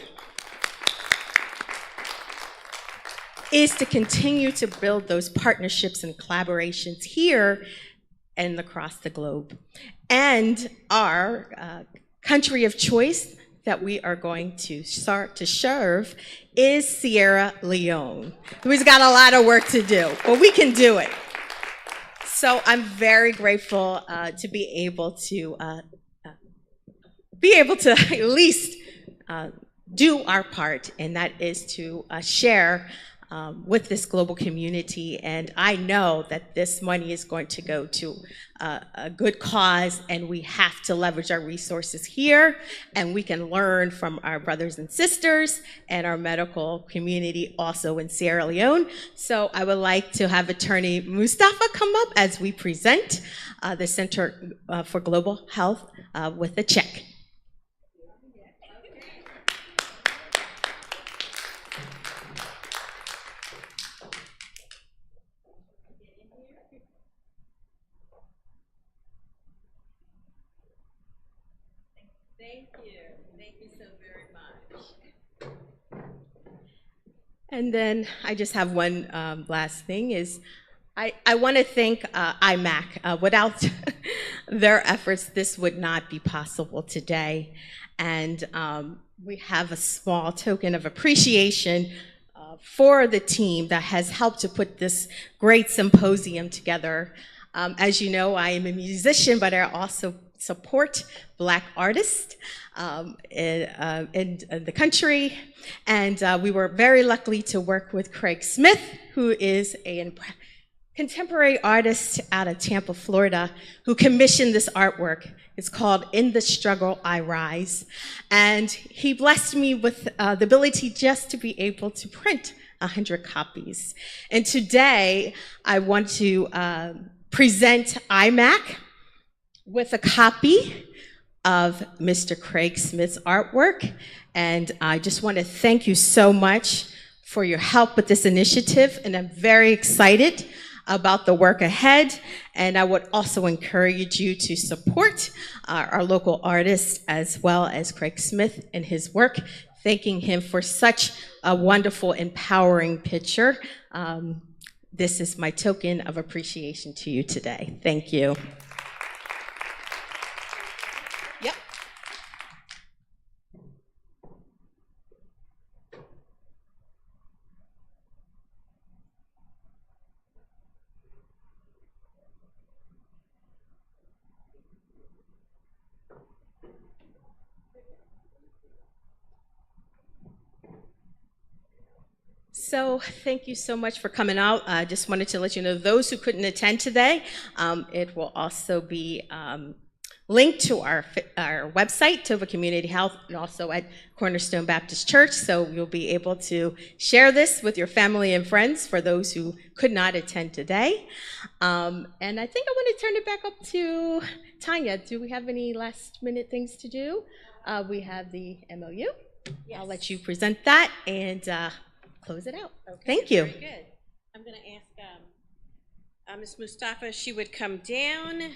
is to continue to build those partnerships and collaborations here and across the globe. And our country of choice that we are going to start to serve is Sierra Leone. We've got a lot of work to do, but we can do it. So I'm very grateful to be able to at least do our part, and that is to share with this global community. And I know that this money is going to go to a good cause, and we have to leverage our resources here, and we can learn from our brothers and sisters and our medical community also in Sierra Leone. So I would like to have Attorney Mustafa come up as we present the Center for Global Health with a check. And then I just have one last thing is I want to thank IMAC. Without their efforts, this would not be possible today. And we have a small token of appreciation for the team that has helped to put this great symposium together. As you know, I am a musician, but I also support Black artists in the country. And we were very lucky to work with Craig Smith, who is a contemporary artist out of Tampa, Florida, who commissioned this artwork. It's called In the Struggle, I Rise. And he blessed me with the ability just to be able to print 100 copies. And today, I want to present IMAC with a copy of Mr. Craig Smith's artwork. And I just want to thank you so much for your help with this initiative. And I'm very excited about the work ahead. And I would also encourage you to support our local artists as well as Craig Smith and his work, thanking him for such a wonderful, empowering picture. this is my token of appreciation to you today. Thank you. Yep. So thank you so much for coming out. I just wanted to let you know, those who couldn't attend today, it will also be linked to our website, Tova Community Health, and also at Cornerstone Baptist Church. So you'll be able to share this with your family and friends for those who could not attend today. And I think I want to turn it back up to Tanya. Do we have any last minute things to do? We have the MOU. Yes. I'll let you present that and close it out. Okay, thank you. Very good. I'm going to ask Ms. Mustafa, she would come down.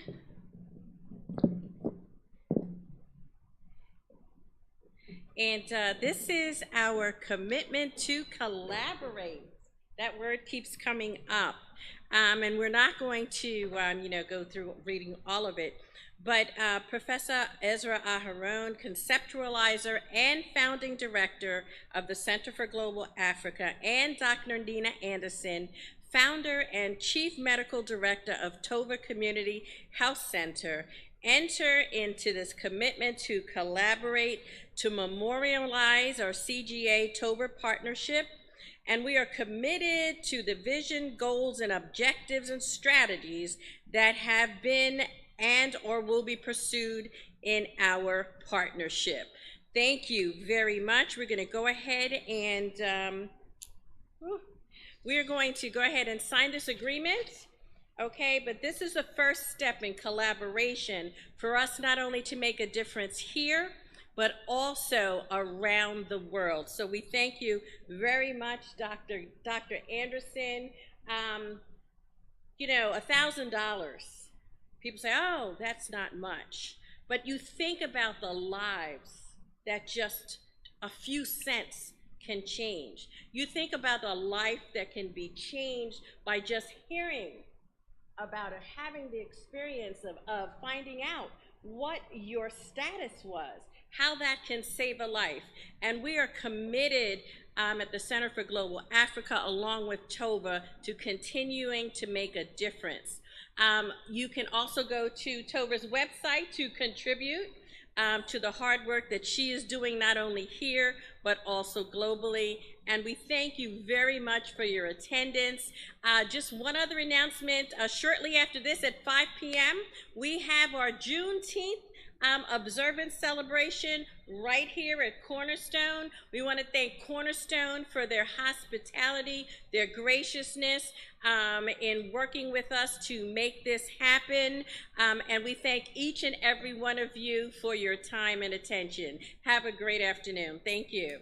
And this is our commitment to collaborate. That word keeps coming up. And we're not going to, go through reading all of it. But Professor Ezra Aharon, conceptualizer and founding director of the Center for Global Africa, and Dr. Nina Anderson, founder and chief medical director of Tova Community Health Center, enter into this commitment to collaborate to memorialize our CGA Tova partnership. And we are committed to the vision, goals, and objectives and strategies that have been and or will be pursued in our partnership. Thank you very much. We're going to go ahead and sign this agreement. Okay, but this is the first step in collaboration for us not only to make a difference here, but also around the world. So we thank you very much, Dr. Anderson. $1,000. People say, oh, that's not much. But you think about the lives that just a few cents can change. You think about the life that can be changed by just hearing about it, having the experience of finding out what your status was, how that can save a life. And we are committed at the Center for Global Africa, along with Tova, to continuing to make a difference. You can also go to Tova's website to contribute to the hard work that she is doing, not only here, but also globally. And we thank you very much for your attendance. Just one other announcement. Shortly after this at 5 p.m., we have our Juneteenth observance celebration right here at Cornerstone. We want to thank Cornerstone for their hospitality, their graciousness in working with us to make this happen. And we thank each and every one of you for your time and attention. Have a great afternoon. Thank you.